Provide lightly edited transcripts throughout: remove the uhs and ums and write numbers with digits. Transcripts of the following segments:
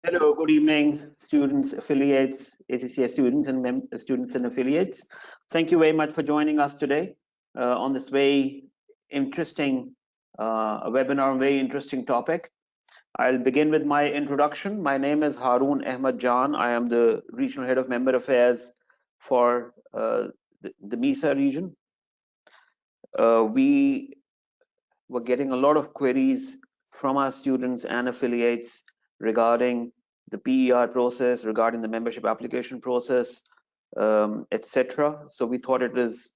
Hello, good evening, students, affiliates, ACCA students and students and affiliates. Thank you very much for joining us today on this very interesting webinar, very interesting topic. I'll begin with my introduction. My name is Haroon Ahmad Jan. I am the Regional Head of Member Affairs for the MESA region. We were getting a lot of queries from our students and affiliates regarding the PER process, regarding the membership application process, etc. So we thought it was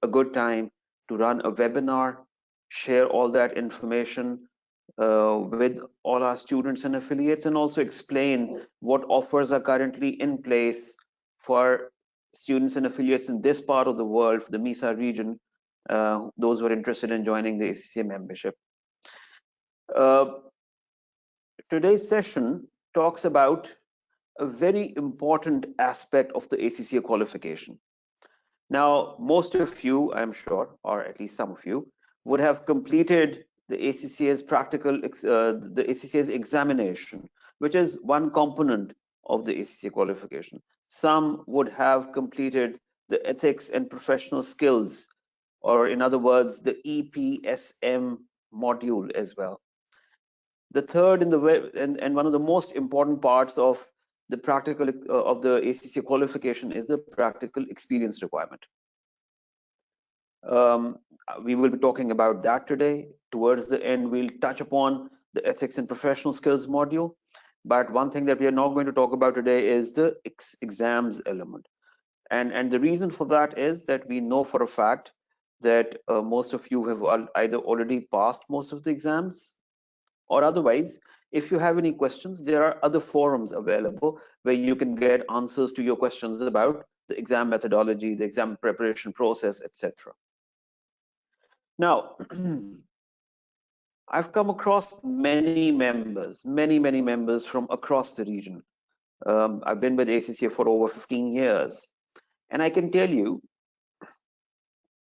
a good time to run a webinar, share all that information with all our students and affiliates, and also explain what offers are currently in place for students and affiliates in this part of the world, for the MESA region, those who are interested in joining the ACCA membership. Today's session talks about a very important aspect of the ACCA qualification. Now, most of you, I'm sure, or at least some of you, would have completed the ACCA's the ACCA's examination, which is one component of the ACCA qualification. Some would have completed the ethics and professional skills, or in other words, the EPSM module as well. The third and one of the most important parts of the practical of the ACCA qualification is the practical experience requirement. We will be talking about that today. Towards the end, we'll touch upon the ethics and professional skills module. But one thing that we are not going to talk about today is the exams element. And the reason for that is that we know for a fact that most of you have either already passed most of the exams, or otherwise, if you have any questions, there are other forums available where you can get answers to your questions about the exam methodology, the exam preparation process, etc. Now, I've come across many members, many members from across the region. I've been with ACCA for over 15 years, and I can tell you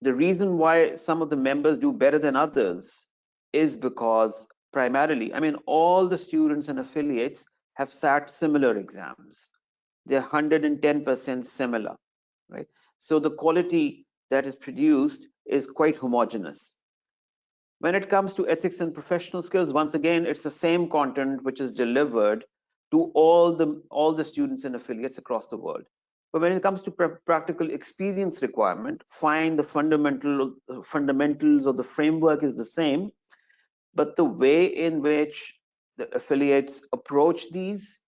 the reason why some of the members do better than others is because primarily, I mean, all the students and affiliates have sat similar exams. They're 110% similar, right? So the quality that is produced is quite homogeneous. When it comes to ethics and professional skills, once again, it's the same content which is delivered to all the students and affiliates across the world. But when it comes to practical experience requirement, fine, the fundamentals of the framework is the same, but the way in which the affiliates approach these,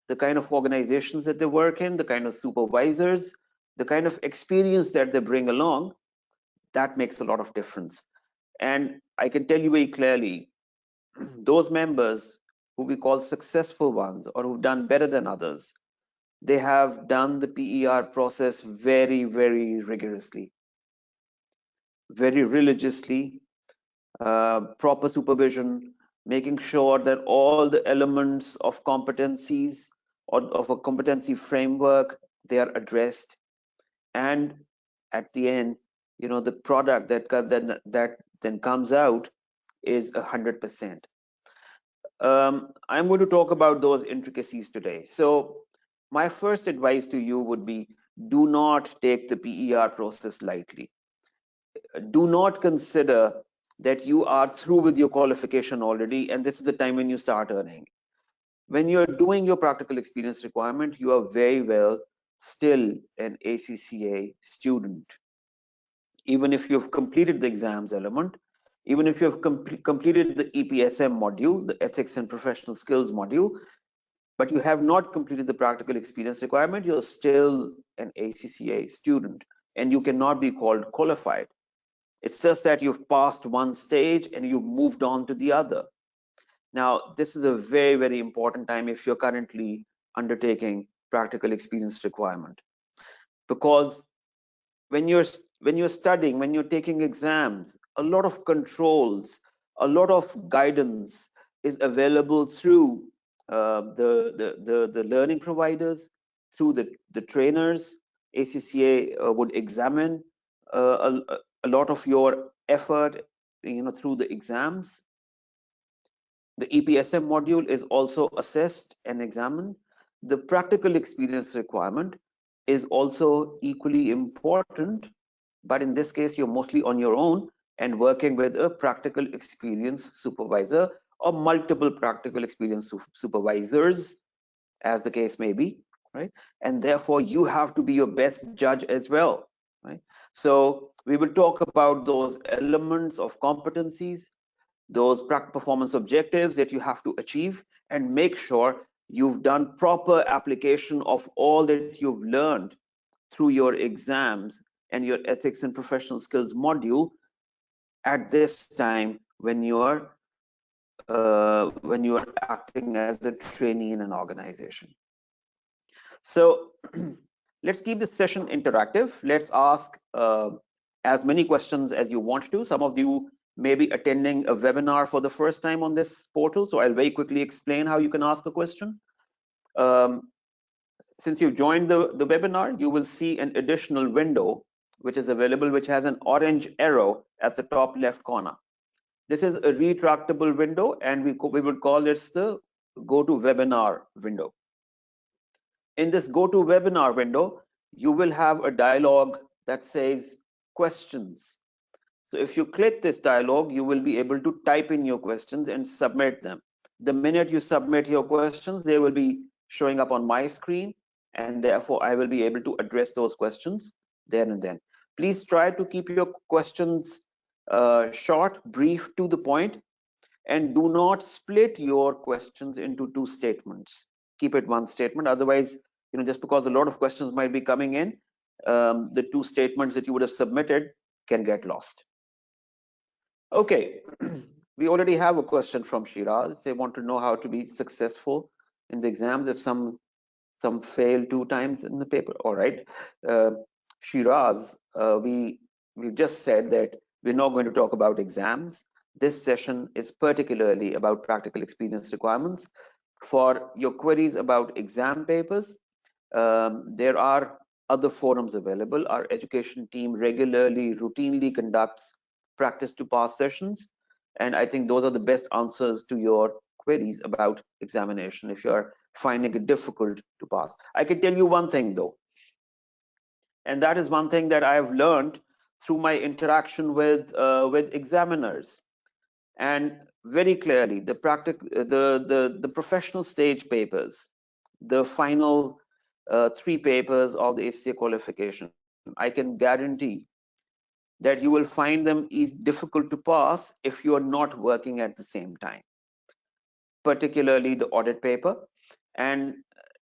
the kind of organizations that they work in, the kind of supervisors, the kind of experience that they bring along, that makes a lot of difference. And I can tell you very clearly, those members who we call successful ones or who've done better than others, they have done the PER process very rigorously, very religiously, proper supervision, making sure that all the elements of competencies or of a competency framework, they are addressed. And at the end, you know, the product that then comes out is 100%. I'm going to talk about those intricacies today. So my first advice to you would be, do not take the PER process lightly. Do not consider that you are through with your qualification already and this is the time when you start earning. When you're doing your practical experience requirement, you are very well still an ACCA student. Even if you've completed the exams element, even if you've completed the EPSM module, the ethics and professional skills module, but you have not completed the practical experience requirement, you're still an ACCA student and you cannot be called qualified. It's just that you've passed one stage and you've moved on to the other. Now, this is a very important time if you're currently undertaking practical experience requirement, because when you're studying, when you're taking exams, a lot of controls, a lot of guidance is available through the learning providers, through the trainers. ACCA would examine a lot of your effort, you know, through the exams. The EPSM module is also assessed and examined. The practical experience requirement is also equally important, but in this case, you're mostly on your own and working with a practical experience supervisor or multiple practical experience supervisors, as the case may be, right? And therefore, you have to be your best judge as well, right? So we will talk about those elements of competencies, those performance objectives that you have to achieve, and make sure you've done proper application of all that you've learned through your exams and your ethics and professional skills module at this time when you are acting as a trainee in an organization. So let's keep this session interactive. Let's ask as many questions as you want to. Some of you may be attending a webinar for the first time on this portal, so I'll very quickly explain how you can ask a question. Since you've joined the webinar, you will see an additional window which is available, which has an orange arrow at the top left corner. This is a retractable window, and we would call this the go to webinar window. In this go to webinar window, you will have a dialog that says questions. So if you click this dialog, you will be able to type in your questions and submit them. The minute you submit your questions, they will be showing up on my screen, and therefore I will be able to address those questions there and then. Please try to keep your questions short, brief, to the point, and do not split your questions into two statements. Keep it one statement. Otherwise, just because a lot of questions might be coming in, the two statements that you would have submitted can get lost. Okay, we already have a question from Shiraz. They want to know how to be successful in the exams if some fail 2 times in the paper. All right, Shiraz, we've just said that we're not going to talk about exams. This session is particularly about practical experience requirements. For your queries about exam papers, there are other forums available. Our education team regularly, routinely conducts practice to pass sessions, and I think those are the best answers to your queries about examination if you're finding it difficult to pass. I can tell you one thing though, and that is one thing that I've learned through my interaction with examiners. And very clearly, the professional stage papers, the final 3 papers of the ACCA qualification, I can guarantee that you will find them difficult to pass if you are not working at the same time, particularly the audit paper. And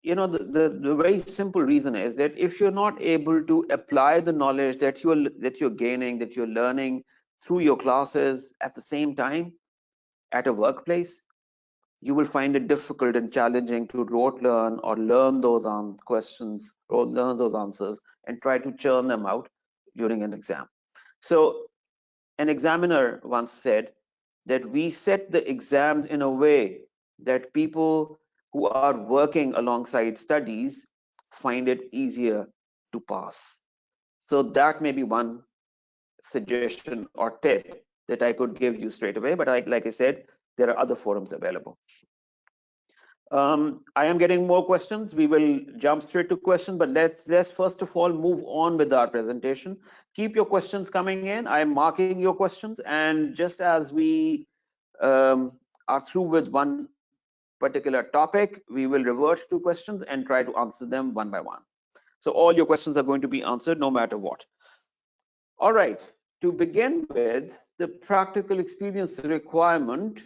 the very simple reason is that if you're not able to apply the knowledge that you're gaining, that you're learning through your classes at the same time at a workplace, you will find it difficult and challenging to rote learn or learn those questions or learn those answers and try to churn them out during an exam. So an examiner once said that we set the exams in a way that people who are working alongside studies find it easier to pass. So that may be one suggestion or tip that I could give you straight away, but like I said, there are other forums available. I am getting more questions. We will jump straight to questions, but let's first of all move on with our presentation. Keep your questions coming in. I am marking your questions, and just as we are through with one particular topic, we will revert to questions and try to answer them one by one. So all your questions are going to be answered no matter what. All right, to begin with, the practical experience requirement,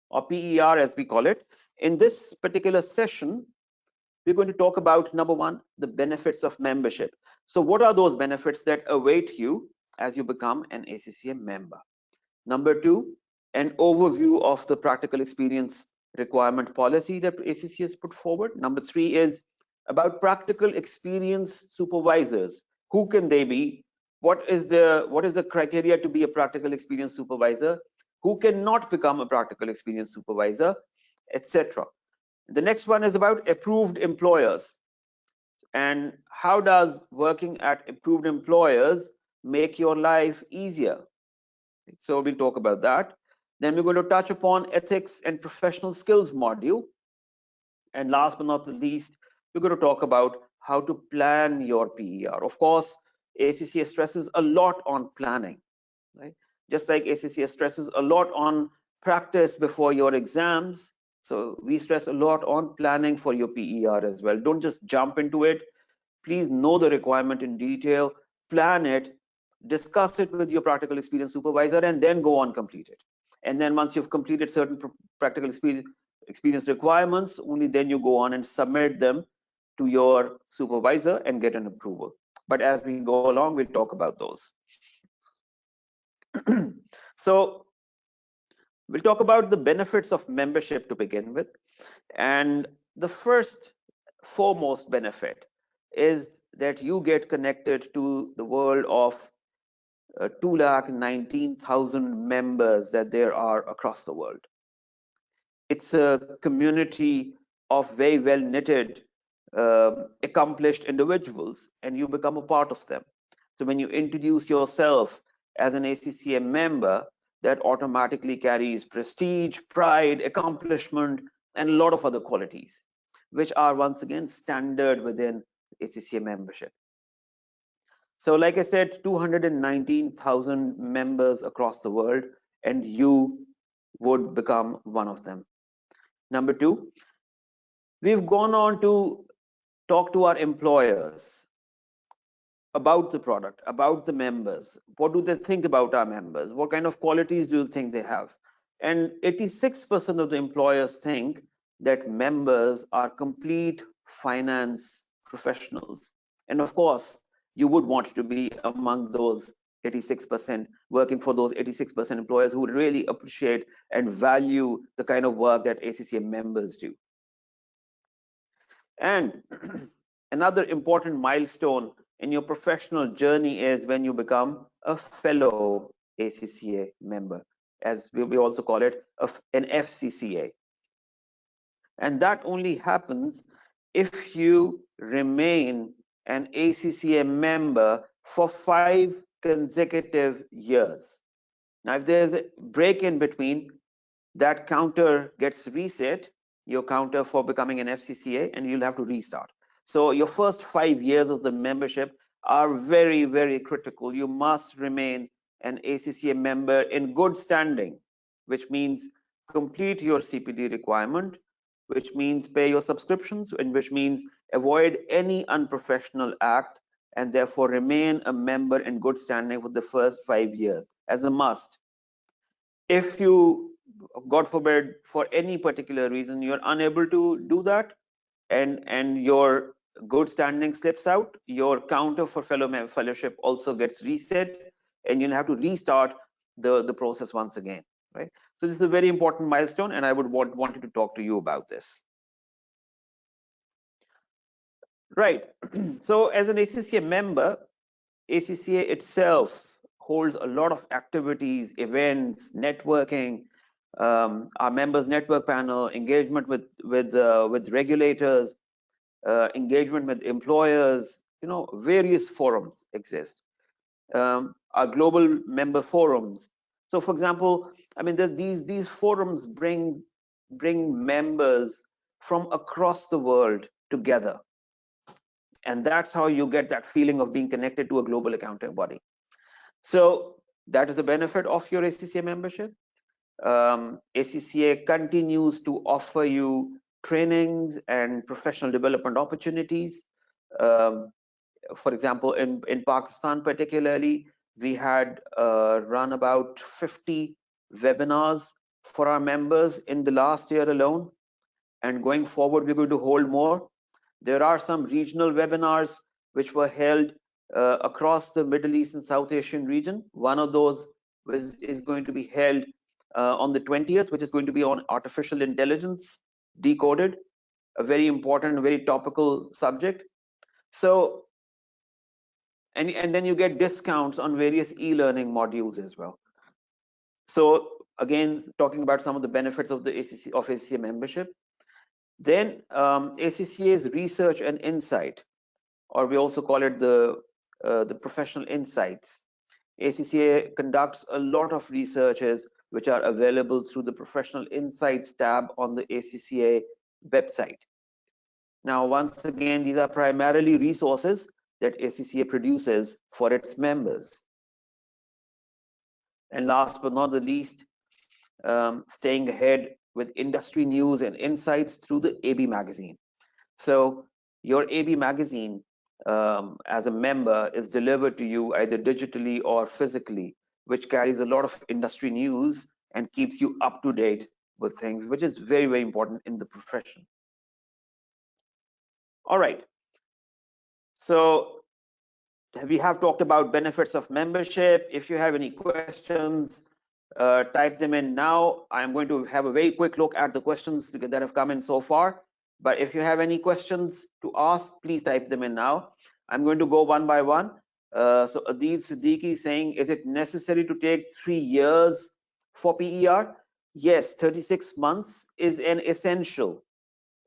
or PER as we call it, in this particular session, we're going to talk about, number one, the benefits of membership. So what are those benefits that await you as you become an ACCA member? Number two, an overview of the practical experience requirement policy that ACCA has put forward. Number three is about practical experience supervisors. Who can they be? What is the criteria to be a practical experience supervisor? Who cannot become a practical experience supervisor, etc. The next one is about approved employers, and how does working at approved employers make your life easier? So we'll talk about that. Then we're going to touch upon ethics and professional skills module. And last but not the least, we're going to talk about how to plan your PER. Of course, ACCA stresses a lot on planning, right? Just like ACCA stresses a lot on practice before your exams. So we stress a lot on planning for your PER as well. Don't just jump into it. Please know the requirement in detail, plan it, discuss it with your practical experience supervisor, and then go on complete it. And then once you've completed certain practical experience requirements, only then you go on and submit them to your supervisor and get an approval. But as we go along, we'll talk about those. So we'll talk about the benefits of membership to begin with. And the first foremost benefit is that you get connected to the world of 219,000 members that there are across the world. It's a community of very well knitted, accomplished individuals, and you become a part of them. So when you introduce yourself as an ACCA member, that automatically carries prestige, pride, accomplishment, and a lot of other qualities, which are once again standard within ACCA membership. So like I said, 219,000 members across the world, and you would become one of them. Number two, we've gone on to talk to our employers about the product, about the members. What do they think about our members? What kind of qualities do you think they have? And 86% of the employers think that members are complete finance professionals. And of course, you would want to be among those 86%, working for those 86% employers who really appreciate and value the kind of work that ACCA members do. And another important milestone in your professional journey is when you become a fellow ACCA member, as we also call it an FCCA. And that only happens if you remain an ACCA member for 5 consecutive years. Now, if there's a break in between, that counter gets reset, your counter for becoming an FCCA, and you'll have to restart. So your first 5 years of the membership are very, very critical. You must remain an ACCA member in good standing, which means complete your CPD requirement, which means pay your subscriptions, and which means avoid any unprofessional act, and therefore remain a member in good standing for the first 5 years as a must. If you, God forbid, for any particular reason, you're unable to do that, and your good standing slips out, your counter for fellowship also gets reset, and you'll have to restart the process once again, right? So this is a very important milestone, and I would wanted to talk to you about this. Right. So as an ACCA member, ACCA itself holds a lot of activities, events, networking, our members network panel, engagement with regulators, engagement with employers. You know, various forums exist. Our global member forums. So, for example, I mean, these forums bring members from across the world together, and that's how you get that feeling of being connected to a global accounting body. So that is the benefit of your ACCA membership. ACCA continues to offer you trainings and professional development opportunities. For example, in Pakistan particularly, we had run about 50 webinars for our members in the last year alone. And going forward, we're going to hold more. There are some regional webinars which were held across the Middle East and South Asian region. One of those is going to be held on the 20th, which is going to be on artificial intelligence decoded, a very important, very topical subject. So, and then you get discounts on various e-learning modules as well. So again, talking about some of the benefits of the ACCA membership. Then ACCA's research and insight, or we also call it the professional insights. ACCA conducts a lot of researches which are available through the Professional Insights tab on the ACCA website. Now, once again, these are primarily resources that ACCA produces for its members. And last but not the least, staying ahead with industry news and insights through the AB magazine. So your AB magazine as a member is delivered to you either digitally or physically, which carries a lot of industry news and keeps you up to date with things, which is very, very important in the profession. All right. So we have talked about benefits of membership. If you have any questions, type them in now. I'm going to have a very quick look at the questions that have come in so far. But if you have any questions to ask, please type them in now. I'm going to go one by one. So Adil Siddiqui saying, is it necessary to take 3 years for PER? Yes, 36 months is an essential,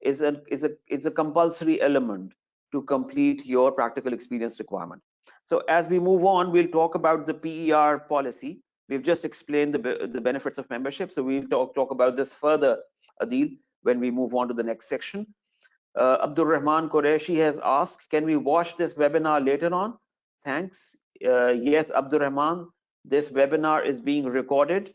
is a compulsory element to complete your practical experience requirement. So as we move on, we'll talk about the PER policy. We've just explained the benefits of membership, so we'll talk about this further, Adil, when we move on to the next section. Abdul Rahman Qureshi has asked, can we watch this webinar later on? Thanks. Yes, Abdul Rahman, this webinar is being recorded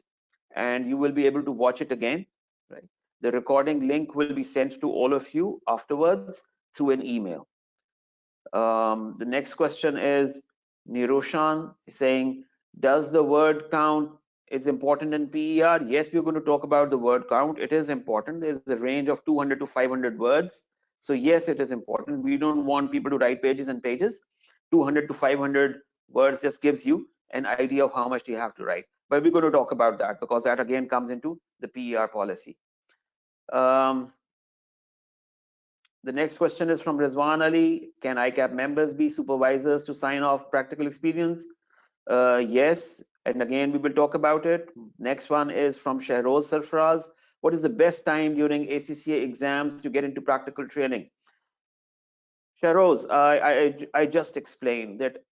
and you will be able to watch it again, right? The recording link will be sent to all of you afterwards through an email. The next question is Niroshan saying, does the word count is important in PER? Yes, we're going to talk about the word count. It is important. There's a range of 200 to 500 words. So yes, it is important. We don't want people to write pages and pages. 200 to 500 words just gives you an idea of how much you have to write. But we're going to talk about that because that again comes into the PER policy. The next question is from Rizwan Ali. Can ICAP members be supervisors to sign off practical experience? Yes, and again we will talk about it. Next one is from Shahroz Sarfraz. What is the best time during ACCA exams to get into practical training? Shahroz, I just explained that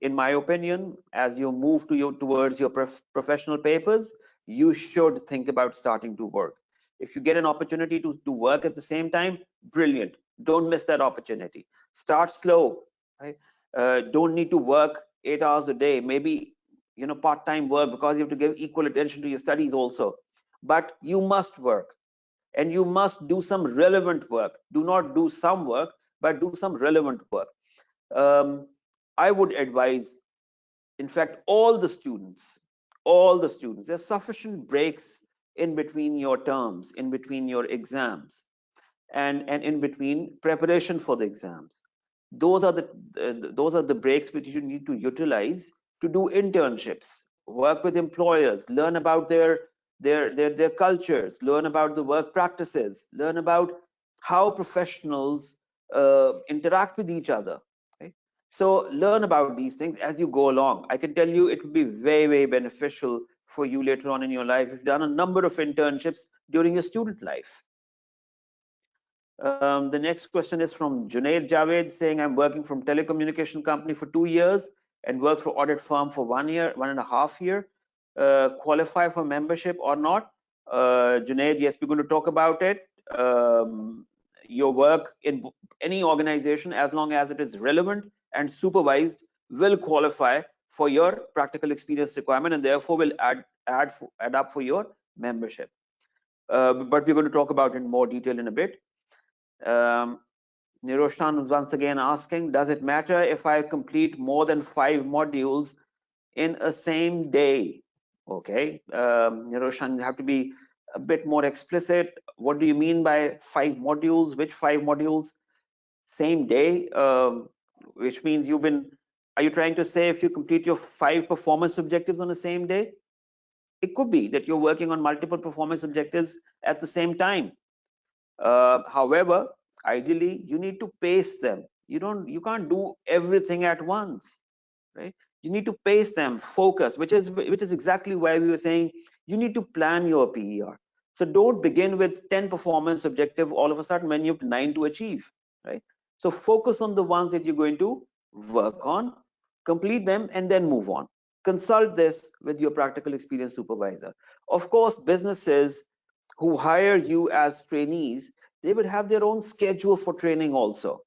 in my opinion, as you move towards your professional papers, you should think about starting to work. If you get an opportunity to work at the same time, brilliant. Don't miss that opportunity. Start slow. Right? Don't need to work 8 hours a day. Maybe part-time work because you have to give equal attention to your studies also. But you must work, and you must do some relevant work. Do not do some work, but do some relevant work. I would advise, in fact, all the students, there's sufficient breaks in between your terms, in between your exams, and in between preparation for the exams. Those are the breaks which you need to utilize to do internships, work with employers, learn about their cultures, learn about the work practices, learn about how professionals interact with each other. Right? So learn about these things as you go along. I can tell you it will be very, very beneficial for you later on in your life. You've done a number of internships during your student life. The next question is from Junaid Javed saying, I'm working from telecommunication company for 2 years and work for audit firm for 1 year, 1.5 years. Qualify for membership or not? Junaid, yes, we're going to talk about it. Your work in any organization, as long as it is relevant and supervised, will qualify for your practical experience requirement and therefore will add up for your membership. But we're going to talk about it in more detail in a bit. Niroshan is once again asking, does it matter if I complete more than 5 modules in a same day? Okay, Niroshan, you have to be a bit more explicit. What do you mean by 5 modules? Which 5 modules? Same day, which means are you trying to say if you complete your 5 performance objectives on the same day? It could be that you're working on multiple performance objectives at the same time. However, ideally you need to pace them. You can't do everything at once, right? You need to pace them, focus, which is exactly why we were saying you need to plan your PER. So don't begin with 10 performance objective all of a sudden when you have 9 to achieve, right? So focus on the ones that you're going to work on, complete them, and then move on. Consult this with your practical experience supervisor. Of course, businesses who hire you as trainees, they would have their own schedule for training also,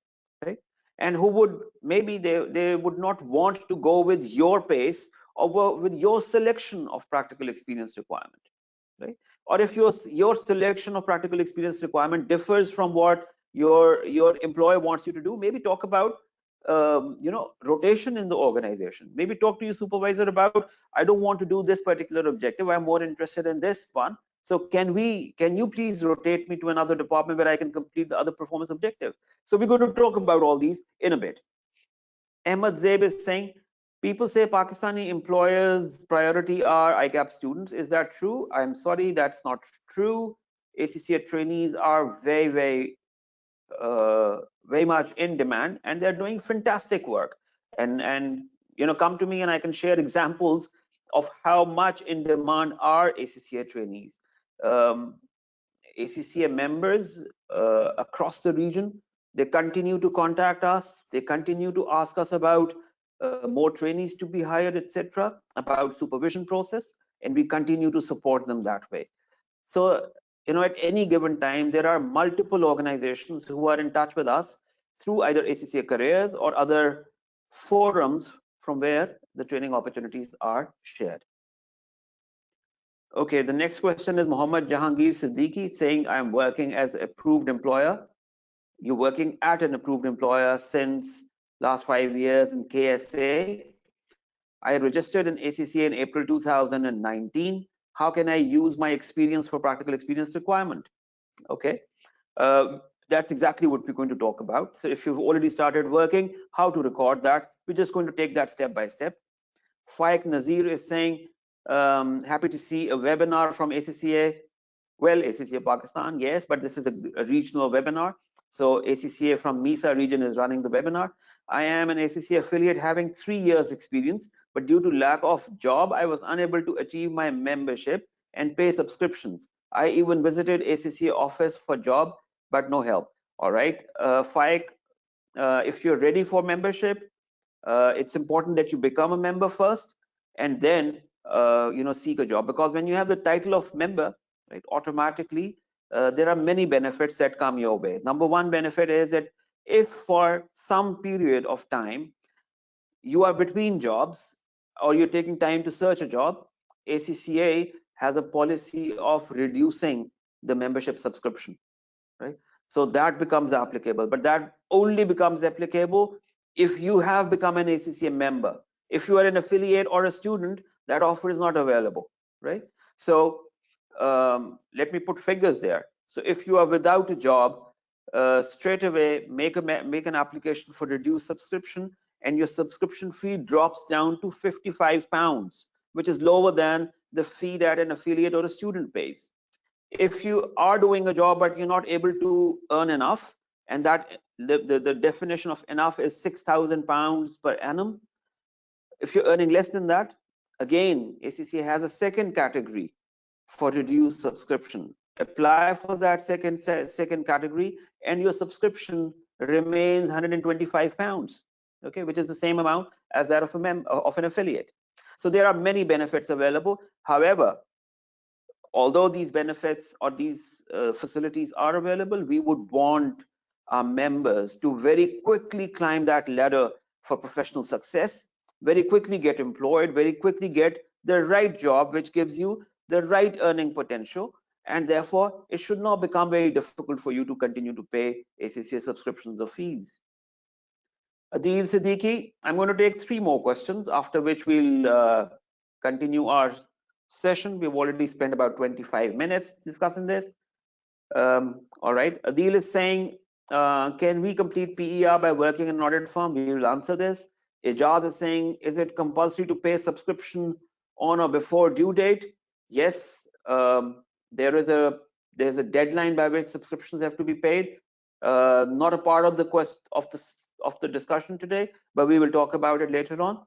right? And who would, maybe they would not want to go with your pace or with your selection of practical experience requirement, right? Or if your selection of practical experience requirement differs from what your employer wants you to do, maybe talk about rotation in the organization. Maybe talk to your supervisor about, I don't want to do this particular objective, I'm more interested in this one, so can you please rotate me to another department where I can complete the other performance objective? So we're going to talk about all these in a bit. Ahmed Zaib is saying, people say Pakistani employers' priority are ICAP students. Is that true? I'm sorry, that's not true. ACCA trainees are very much in demand, and they're doing fantastic work. And come to me and I can share examples of how much in demand are ACCA trainees. ACCA members across the region, they continue to contact us, they continue to ask us about more trainees to be hired, etc., about supervision process, and we continue to support them that way. So, at any given time, there are multiple organizations who are in touch with us through either ACCA careers or other forums from where the training opportunities are shared. Okay, the next question is Muhammad Jahangir Siddiqui saying, I'm working as approved employer. You're working at an approved employer since last 5 years in KSA. I registered in ACCA in April 2019. How can I use my experience for practical experience requirement? Okay, that's exactly what we're going to talk about. So if you've already started working, how to record that. We're just going to take that step by step. Faik Nazir is saying, happy to see a webinar from ACCA. Well, ACCA Pakistan, yes, but this is a regional webinar. So ACCA from MESA region is running the webinar. I am an ACCA affiliate having 3 years experience, but due to lack of job, I was unable to achieve my membership and pay subscriptions. I even visited ACCA office for job, but no help. All right, Faik, if you're ready for membership, it's important that you become a member first and then seek a job, because when you have the title of member, right, automatically there are many benefits that come your way. Number one benefit is that if for some period of time you are between jobs or you're taking time to search a job, ACCA has a policy of reducing the membership subscription, right? So that becomes applicable, but that only becomes applicable if you have become an ACCA member. If you are an affiliate or a student, that offer is not available, right? So let me put figures there. So if you are without a job, straight away make an application for reduced subscription, and your subscription fee drops down to £55, which is lower than the fee that an affiliate or a student pays. If you are doing a job but you're not able to earn enough, and that the definition of enough is £6,000 per annum, if you're earning less than that, again ACCA has a second category for reduced subscription. Apply for that second category and your subscription remains £125, okay, which is the same amount as that of an affiliate. So there are many benefits available. However, although these benefits or these facilities are available, we would want our members to very quickly climb that ladder for professional success, very quickly get employed, very quickly get the right job which gives you the right earning potential, and therefore it should not become very difficult for you to continue to pay ACCA subscriptions or fees. Adil Siddiqui, I'm going to take 3 more questions, after which we'll continue our session. We've already spent about 25 minutes discussing this. All right, Adil is saying, can we complete PER by working in an audit firm? We will answer this. Ijaz is saying, is it compulsory to pay subscription on or before due date? Yes, there's a deadline by which subscriptions have to be paid. Not a part of the discussion today, but we will talk about it later on.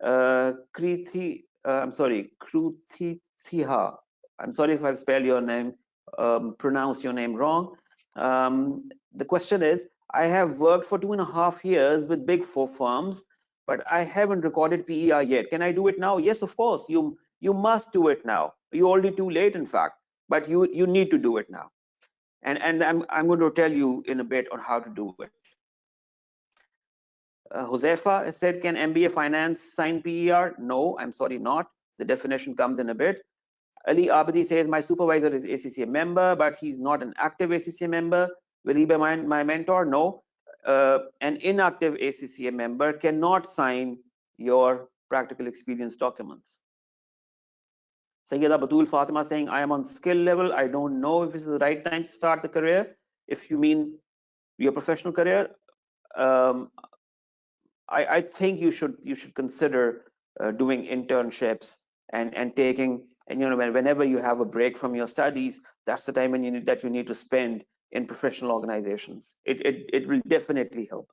Kriti, I'm sorry, Krutithiha. I'm sorry if I've spelled your name, pronounced your name wrong. The question is, I have worked for 2.5 years with Big 4 firms, but I haven't recorded PER yet. Can I do it now? Yes, of course. You must do it now. You're already too late, in fact, but you need to do it now. And I'm going to tell you in a bit on how to do it. Josefa said, can MBA Finance sign PER? No, I'm sorry, not. The definition comes in a bit. Ali Abadi says, my supervisor is ACCA member, but he's not an active ACCA member. Will he be my mentor? No. An inactive ACCA member cannot sign your practical experience documents. Sayyida Batul Fatima saying, I am on skill level. I don't know if this is the right time to start the career. If you mean your professional career, um, I think you should consider doing internships and taking, and whenever you have a break from your studies, that's the time when you need to spend in professional organizations. It will definitely help.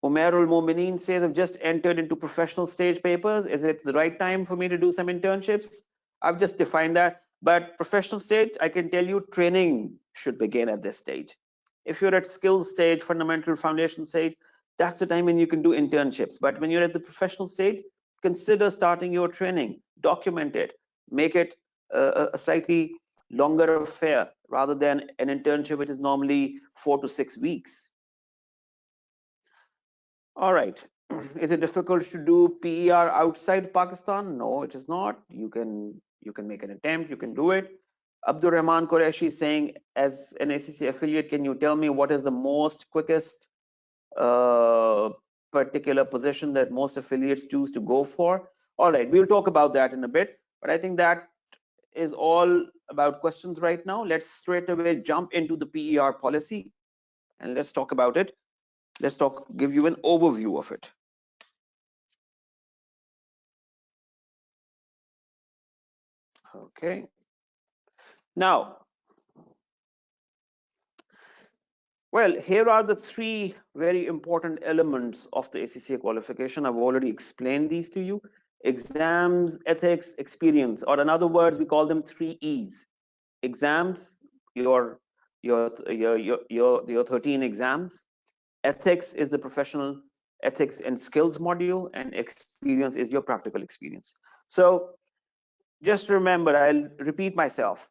Umairul Momineen says, I've just entered into professional stage papers. Is it the right time for me to do some internships? I've just defined that. But professional stage, I can tell you training should begin at this stage. If you're at skills stage, fundamental foundation stage, that's the time when you can do internships. But when you're at the professional stage, consider starting your training, document it, make it a slightly longer affair rather than an internship, which is normally 4 to 6 weeks. All right. Is it difficult to do PER outside Pakistan? No, it is not. You can make an attempt. You can do it. Abdur Rahman Qureshi is saying, as an ACC affiliate, can you tell me what is the most quickest particular position that most affiliates choose to go for? All right, we'll talk about that in a bit. But I think that is all about questions right now. Let's straight away jump into the PER policy and let's talk about it. Let's give you an overview of it. Okay. Now, well, here are the three very important elements of the ACCA qualification. I've already explained these to you. Exams, ethics, experience, or in other words, we call them 3 E's. Exams, your 13 exams. Ethics is the professional ethics and skills module, and experience is your practical experience. So just remember, I'll repeat myself.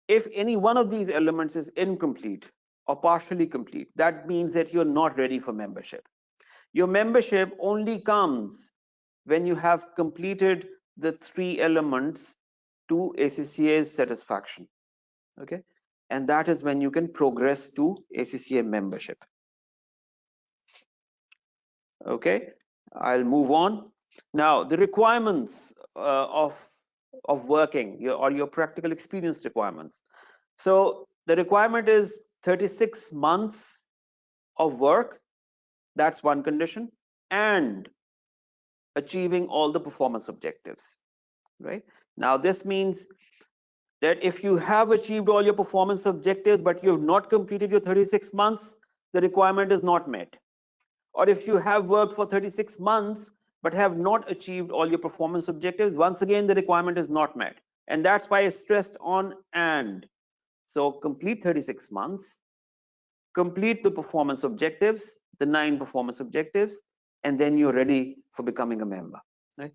If any one of these elements is incomplete or partially complete, that means that you're not ready for membership. Your membership only comes when you have completed the 3 elements to ACCA's satisfaction. Okay, and that is when you can progress to ACCA membership. Okay, I'll move on. Now, the requirements of working your practical experience requirements. So the requirement is 36 months of work. That's one condition, and achieving all the performance objectives. Right now, this means that if you have achieved all your performance objectives, but you have not completed your 36 months, the requirement is not met. Or if you have worked for 36 months, but have not achieved all your performance objectives, once again, the requirement is not met. And that's why I stressed on and. So complete 36 months, complete the performance objectives, the 9 performance objectives, and then you're ready for becoming a member. Right?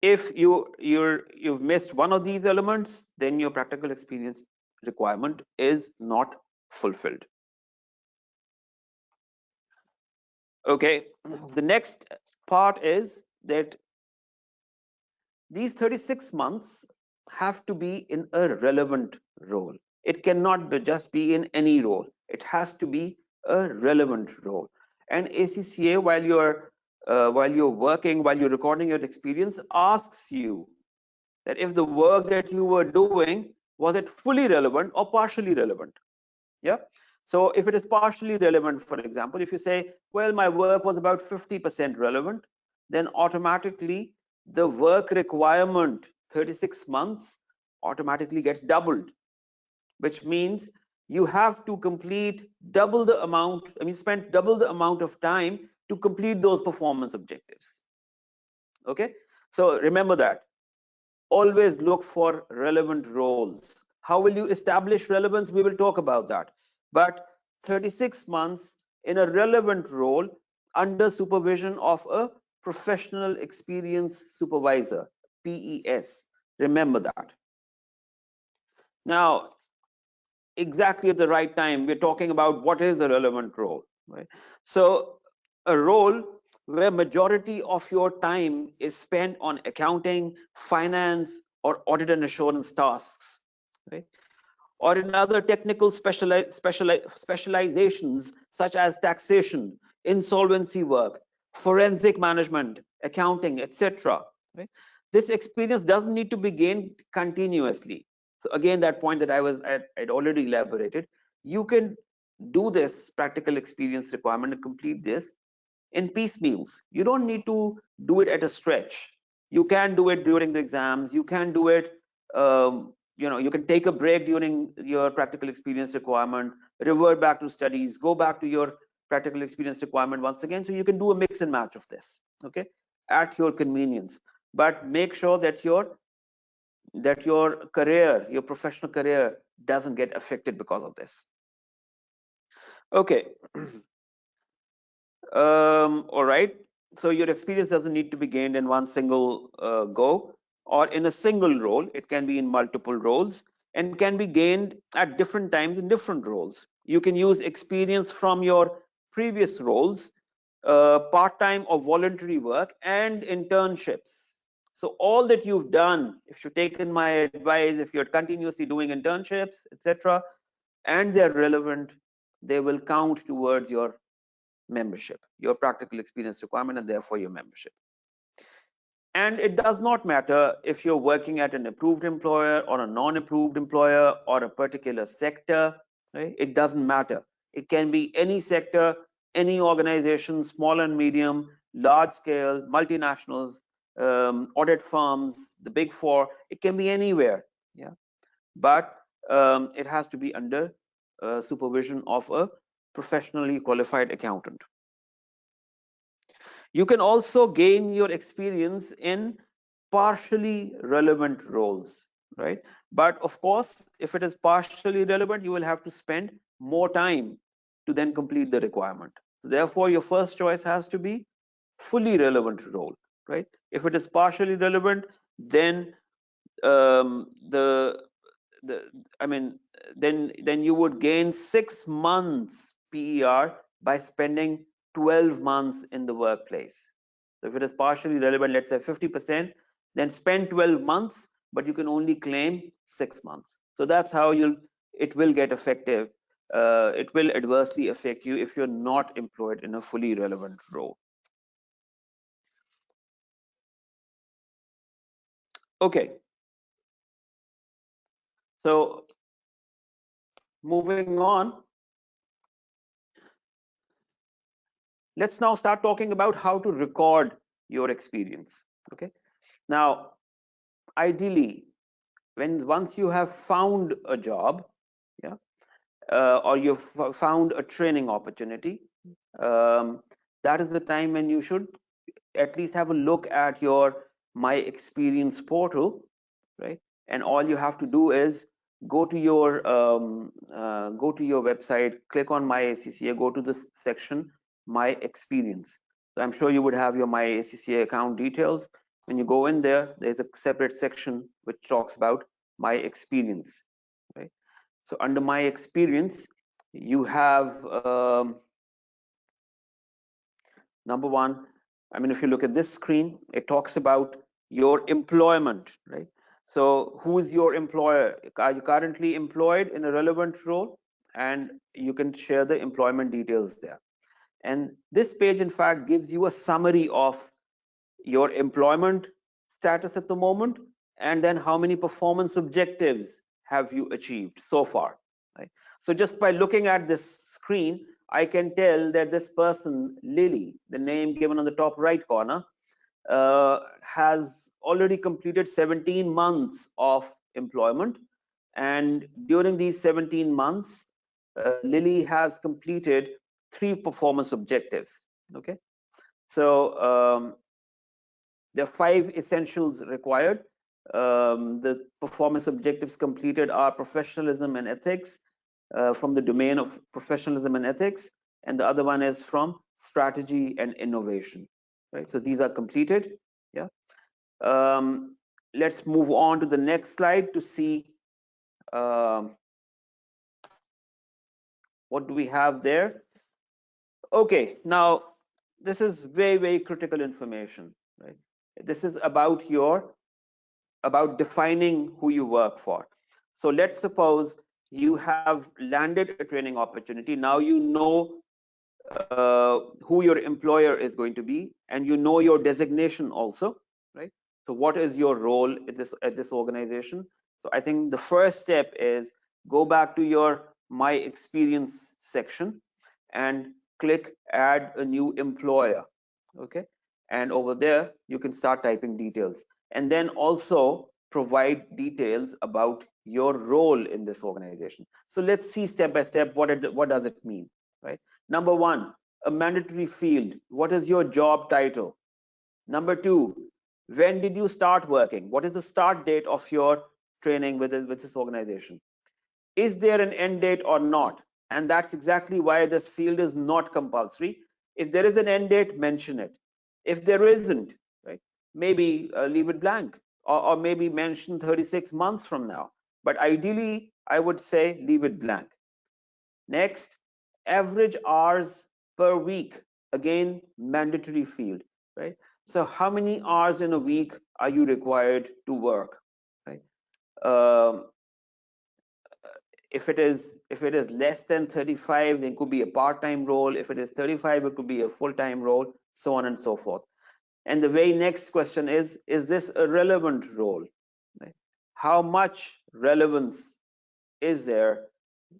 If you've missed one of these elements, then your practical experience requirement is not fulfilled. Okay, the next part is that these 36 months have to be in a relevant role. It cannot just be in any role. It has to be a relevant role. And ACCA, while you're working, while you're recording your experience, asks you that if the work that you were doing, was it fully relevant or partially relevant? Yeah. So if it is partially relevant, for example, if you say, well, my work was about 50% relevant, then automatically the work requirement 36 months automatically gets doubled, which means you have to complete double the amount, spend double the amount of time to complete those performance objectives. Okay, so remember that. Always look for relevant roles. How will you establish relevance? We will talk about that. But 36 months in a relevant role under supervision of a professional experienced supervisor. PES. Remember that. Now, exactly at the right time, we're talking about what is the relevant role, right? So a role where majority of your time is spent on accounting, finance, or audit and assurance tasks, right? Or in other technical specializations such as taxation, insolvency work, forensic management, accounting, etc. Right? This experience doesn't need to be gained continuously. So again, that point that I'd already elaborated, you can do this practical experience requirement and complete this in piecemeals. You don't need to do it at a stretch. You can do it during the exams. You can do it, you can take a break during your practical experience requirement, revert back to studies, go back to your practical experience requirement once again. So you can do a mix and match of this, okay, at your convenience. But make sure that your career, your professional career, doesn't get affected because of this. Okay. All right. So your experience doesn't need to be gained in one single go or in a single role. It can be in multiple roles and can be gained at different times in different roles. You can use experience from your previous roles, part-time or voluntary work, and internships. So all that you've done, if you've taken my advice, if you're continuously doing internships, etc., and they're relevant, they will count towards your membership, your practical experience requirement, and therefore your membership. And it does not matter if you're working at an approved employer or a non-approved employer or a particular sector, right? It doesn't matter. It can be any sector, any organization, small and medium, large scale, multinationals, audit firms, the big four. It can be anywhere, yeah. But it has to be under supervision of a professionally qualified accountant. You can also gain your experience in partially relevant roles, right? But of course, if it is partially relevant, you will have to spend more time to then complete the requirement. So therefore, your first choice has to be fully relevant role, right? If it is partially relevant, then the I mean, then you would gain 6 months PER by spending 12 months in the workplace. So if it is partially relevant, let's say 50%, then spend 12 months, but you can only claim 6 months. So that's how it will get effective. It will adversely affect you if you're not employed in a fully relevant role. Okay. So moving on, let's now start talking about how to record your experience. Okay. Now, ideally, once you have found a job, yeah, or you've found a training opportunity, that is the time when you should at least have a look at your My Experience portal, right? And all you have to do is go to your website, click on My ACCA, go to this section, My Experience. So I'm sure you would have your My ACCA account details. When you go in there, there's a separate section which talks about My Experience, right? So under My Experience, you have number one, I mean, if you look at this screen, it talks about your employment, right? So who is your employer? Are you currently employed in a relevant role? And you can share the employment details there. And this page, in fact, gives you a summary of your employment status at the moment, and then how many performance objectives have you achieved so far, right? So just by looking at this screen, I can tell that this person, Lily, the name given on the top right corner, has already completed 17 months of employment. And during these 17 months, Lily has completed 3 performance objectives. Okay. So there are 5 essentials required. The performance objectives completed are professionalism and ethics, from the domain of professionalism and ethics, and the other one is from strategy and innovation. Right. So these are completed. Yeah. let's move on to the next slide to see um, what do we have there. Okay, now this is very, very critical information, right? This is about defining who you work for. So let's suppose you have landed a training opportunity. Now you know who your employer is going to be, and you know your designation also, right? So what is your role at this organization? So I think the first step is go back to your my experience section and click add a new employer. Okay, and over there you can start typing details, and then also provide details about your role in this organization. So let's see step by step what does it mean, right? Number one, a mandatory field. What is your job title? Number two, when did you start working? What is the start date of your training with this organization? Is there an end date or not? And that's exactly why this field is not compulsory. If there is an end date, mention it. If there isn't, right, maybe leave it blank, or maybe mention 36 months from now. But ideally, I would say leave it blank. Next, average hours per week. Again, mandatory field, right? So how many hours in a week are you required to work, right? Um, if it is less than 35, then it could be a part-time role. If it is 35, it could be a full-time role, so on and so forth. And the very next question is this a relevant role? Right? How much relevance is there,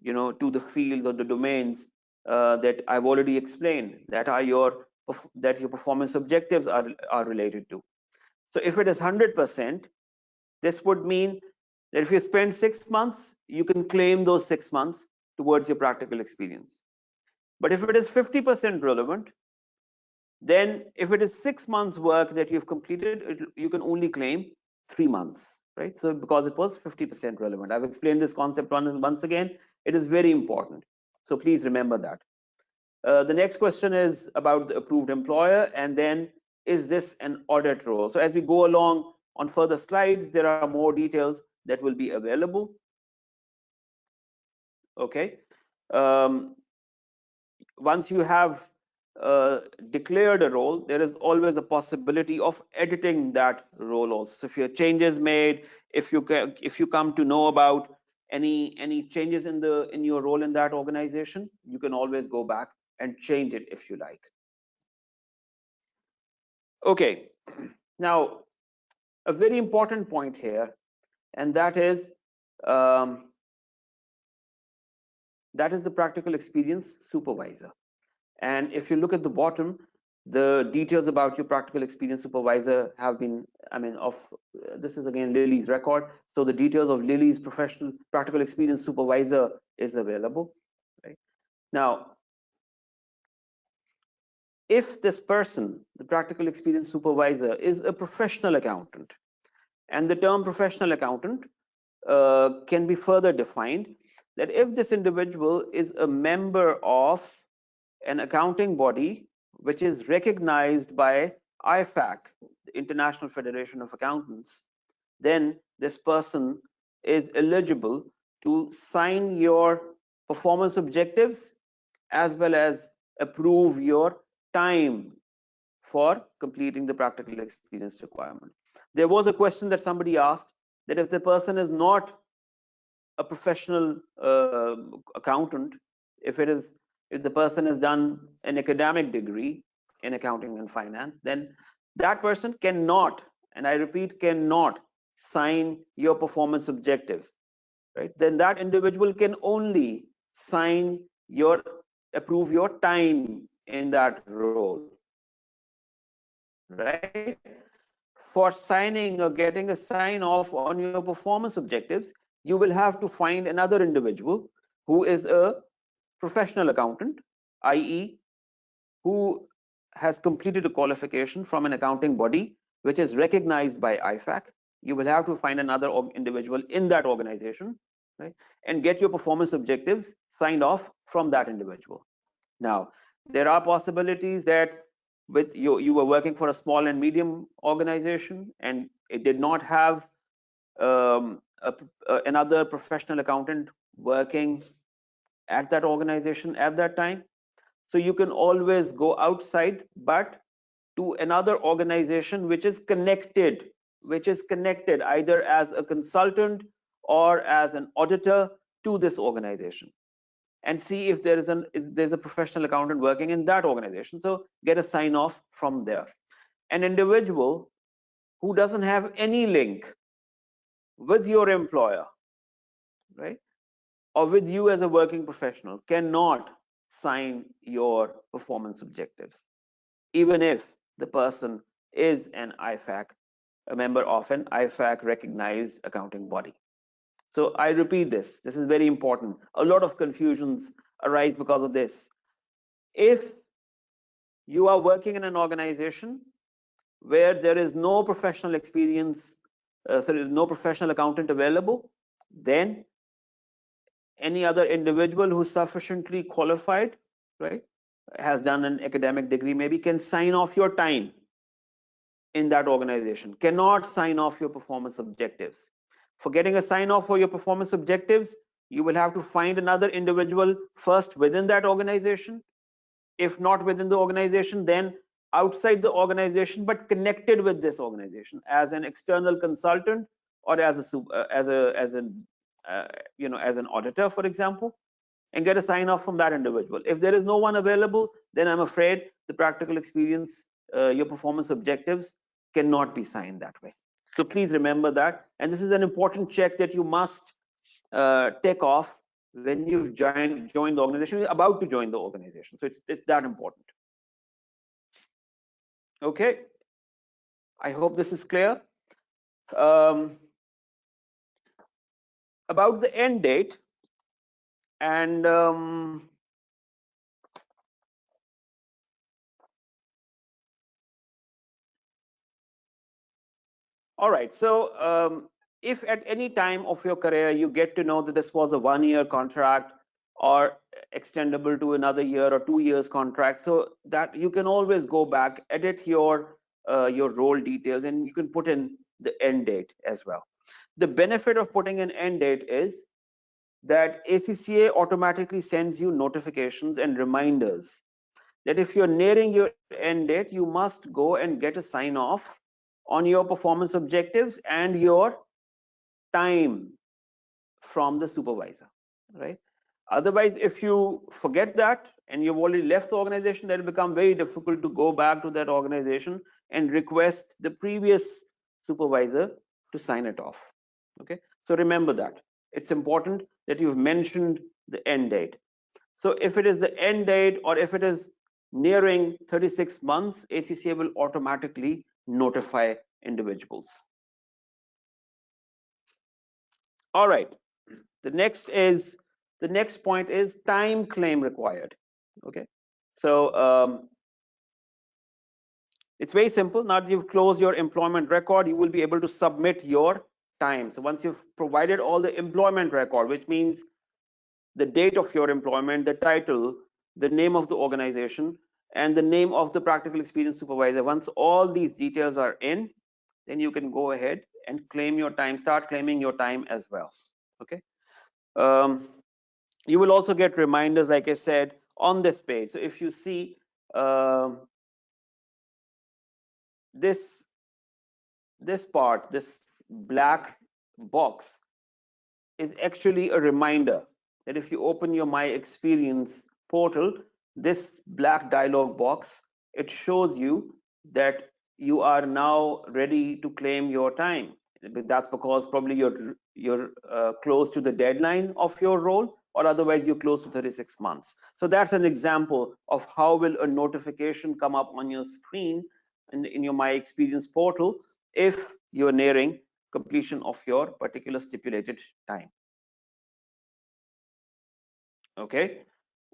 to the field or the domains that I've already explained that your performance objectives are related to? So if it is 100%, this would mean that if you spend 6 months, you can claim those 6 months towards your practical experience. But if it is 50% relevant, then if it is 6 months work that you've completed, you can only claim 3 months, right? So because it was 50% relevant. I've explained this concept once again. It is very important. So please remember that. The next question is about the approved employer, and then is this an audit role? So as we go along on further slides, there are more details that will be available. Okay. Um, Once you have declared a role, there is always a possibility of editing that role also. So if your changes made, if you come to know about any changes in your role in that organization, you can always go back and change it if you like. Okay, now a very important point here, and um, that is the practical experience supervisor. And if you look at the bottom, the details about your practical experience supervisor have been, this is again Lily's record. So the details of Lily's professional practical experience supervisor is available. Right? Now, if this person, the practical experience supervisor, is a professional accountant, and the term professional accountant can be further defined, that if this individual is a member of an accounting body which is recognized by IFAC, the International Federation of Accountants, then this person is eligible to sign your performance objectives as well as approve your time for completing the practical experience requirement. There was a question that somebody asked that if the person is not a professional accountant, if the person has done an academic degree in accounting and finance, then that person cannot, and I repeat, cannot sign your performance objectives, right? Then that individual can only sign your approve your time in that role, right? For signing or getting a sign off on your performance objectives, you will have to find another individual who is a professional accountant, i.e., who has completed a qualification from an accounting body which is recognized by IFAC. You will have to find another individual in that organization, right, and get your performance objectives signed off from that individual. Now, there are possibilities that with you were working for a small and medium organization, and it did not have another professional accountant working at that organization at that time. So you can always go outside, but to another organization which is connected either as a consultant or as an auditor to this organization, and see if there's a professional accountant working in that organization. So get a sign off from there. An individual who doesn't have any link with your employer, right, or with you as a working professional, cannot sign your performance objectives, even if the person is an IFAC, a member of an IFAC recognized accounting body. So I repeat this. This is very important. A lot of confusions arise because of this. If you are working in an organization where there is no professional experience, sorry, no professional accountant available, then any other individual who's sufficiently qualified, right, has done an academic degree, maybe can sign off your time in that organization, cannot sign off your performance objectives. For getting a sign off for your performance objectives, you will have to find another individual first within that organization. If not within the organization, then outside the organization, but connected with this organization as an external consultant, or as an as an auditor, for example, and get a sign off from that individual. If there is no one available, then I'm afraid the practical experience, your performance objectives cannot be signed that way. So please remember that, and this is an important check that you must take off when you've joined the organization, you're about to join the organization. So it's that important. Okay, I hope this is clear. About the end date, and all right, so if at any time of your career you get to know that this was a 1-year contract or extendable to another year or 2 years contract, so that you can always go back, edit your role details, and you can put in the end date as well. The benefit of putting an end date is that ACCA automatically sends you notifications and reminders that if you're nearing your end date, you must go and get a sign off on your performance objectives and your time from the supervisor, right? Otherwise, if you forget that and you've already left the organization, that will become very difficult to go back to that organization and request the previous supervisor to sign it off. Okay, so remember that it's important that you've mentioned the end date. So if it is the end date, or if it is nearing 36 months, ACCA will automatically notify individuals. All right, the next point is time claim required. Okay, so it's very simple. Now that you've closed your employment record, you will be able to submit your time. So once you've provided all the employment record, which means the date of your employment, the title, the name of the organization, and the name of the practical experience supervisor, once all these details are in, then you can go ahead and claim your time, start claiming your time as well. Okay, you will also get reminders, like I said, on this page. So if you see this part, this black box is actually a reminder that if you open your My Experience portal, this black dialog box, it shows you that you are now ready to claim your time. That's because probably you're close to the deadline of your role, or otherwise you're close to 36 months. So that's an example of how will a notification come up on your screen in your My Experience portal if you're nearing completion of your particular stipulated time. Okay,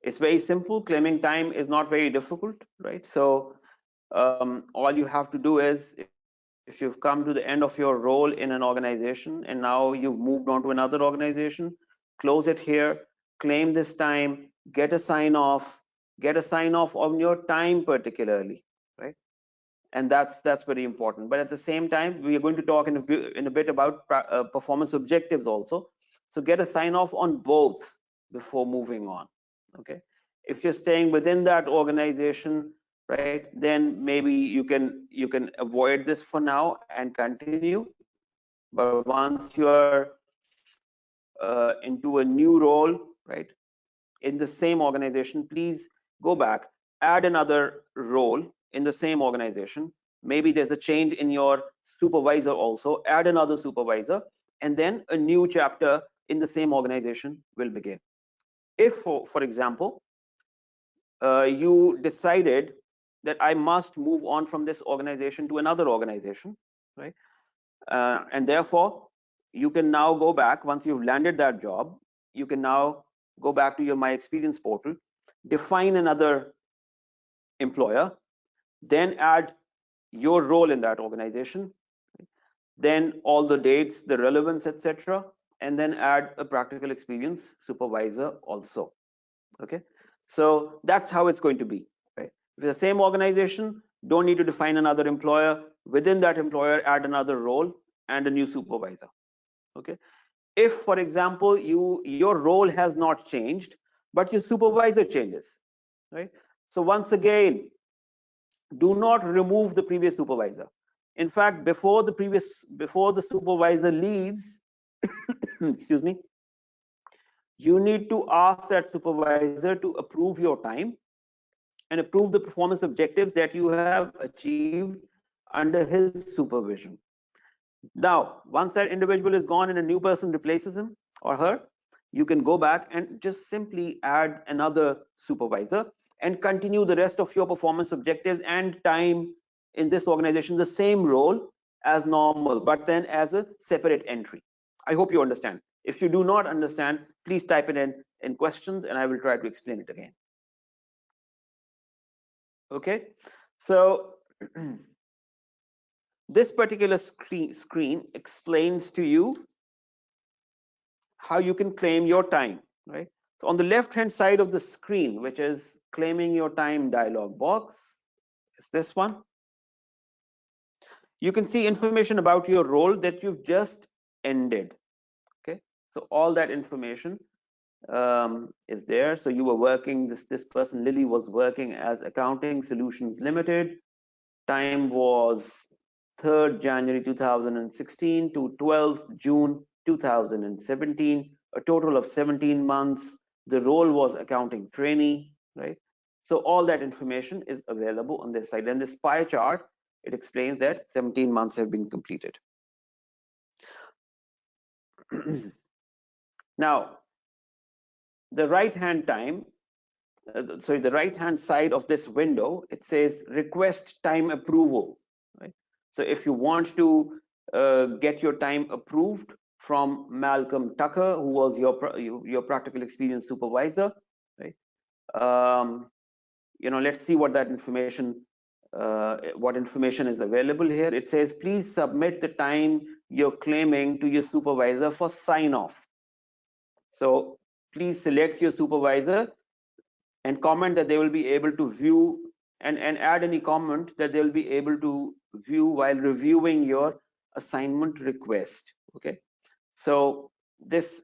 it's very simple. Claiming time is not very difficult, right? So all you have to do is, if you've come to the end of your role in an organization and now you've moved on to another organization, close it here, claim this time, get a sign off on your time particularly, right? And that's very important. But at the same time, we are going to talk in a bit about performance objectives also. So get a sign off on both before moving on. Okay, if you're staying within that organization, right, then maybe you can avoid this for now and continue. But once you are into a new role, right, in the same organization, please go back, add another role in the same organization. Maybe there's a change in your supervisor also, add another supervisor, and then a new chapter in the same organization will begin. If, for example, you decided that I must move on from this organization to another organization, right? And therefore, you can now go back once you've landed that job. You can now go back to your My Experience portal, define another employer, then add your role in that organization, then all the dates, the relevance, etc., and then add a practical experience supervisor also. Okay, so that's how it's going to be, right? If it's the same organization, don't need to define another employer. Within that employer, add another role and a new supervisor. Okay, if, for example, your role has not changed, but your supervisor changes, right? So once again, do not remove the previous supervisor. In fact, before the supervisor leaves, excuse me, you need to ask that supervisor to approve your time and approve the performance objectives that you have achieved under his supervision. Now, once that individual is gone and a new person replaces him or her, you can go back and just simply add another supervisor and continue the rest of your performance objectives and time in this organization, the same role as normal, but then as a separate entry. I hope you understand. If you do not understand, please type it in questions and I will try to explain it again. Okay, so this particular screen explains to you how you can claim your time, right? So on the left hand side of the screen, which is claiming your time dialog box, is this one. You can see information about your role that you've just ended. Okay, so all that information is there. So you were working, this person Lily was working as Accounting Solutions Limited. Time was 3rd January 2016 to 12th June 2017, a total of 17 months. The role was accounting trainee, right? So all that information is available on this side. And this pie chart, it explains that 17 months have been completed. Now, the right-hand time, the right-hand side of this window, it says request time approval, right? So if you want to get your time approved from Malcolm Tucker, who was your practical experience supervisor, right? Let's see what that information, what information is available here. It says, please submit the time you're claiming to your supervisor for sign off. So please select your supervisor and comment that they will be able to view, and add any comment that they'll be able to view while reviewing your assignment request. Okay, so this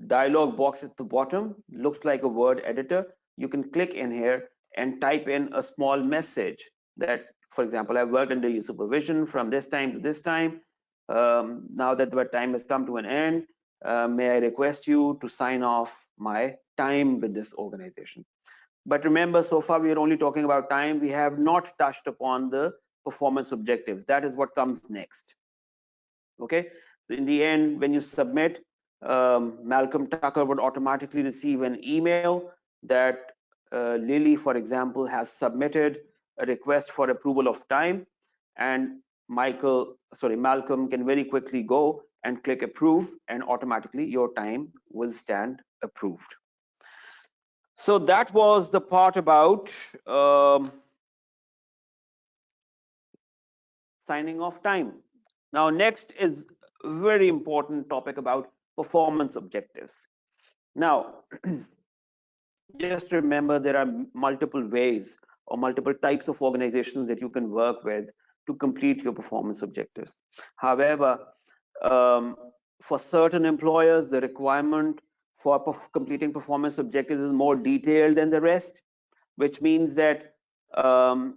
dialog box at the bottom looks like a word editor. You can click in here and type in a small message that, for example, I've worked under your supervision from this time to this time. Now that the time has come to an end, may I request you to sign off my time with this organization. But remember, so far we are only talking about time. We have not touched upon the performance objectives. That is what comes next. Okay, so in the end, when you submit, Malcolm Tucker would automatically receive an email that Lily, for example, has submitted a request for approval of time, and Malcolm can very quickly go and click approve, and automatically your time will stand approved. So that was the part about signing off time. Now, next is a very important topic about performance objectives. Now, just remember there are multiple ways or multiple types of organizations that you can work with to complete your performance objectives. However, um, for certain employers, the requirement for completing performance objectives is more detailed than the rest, which means that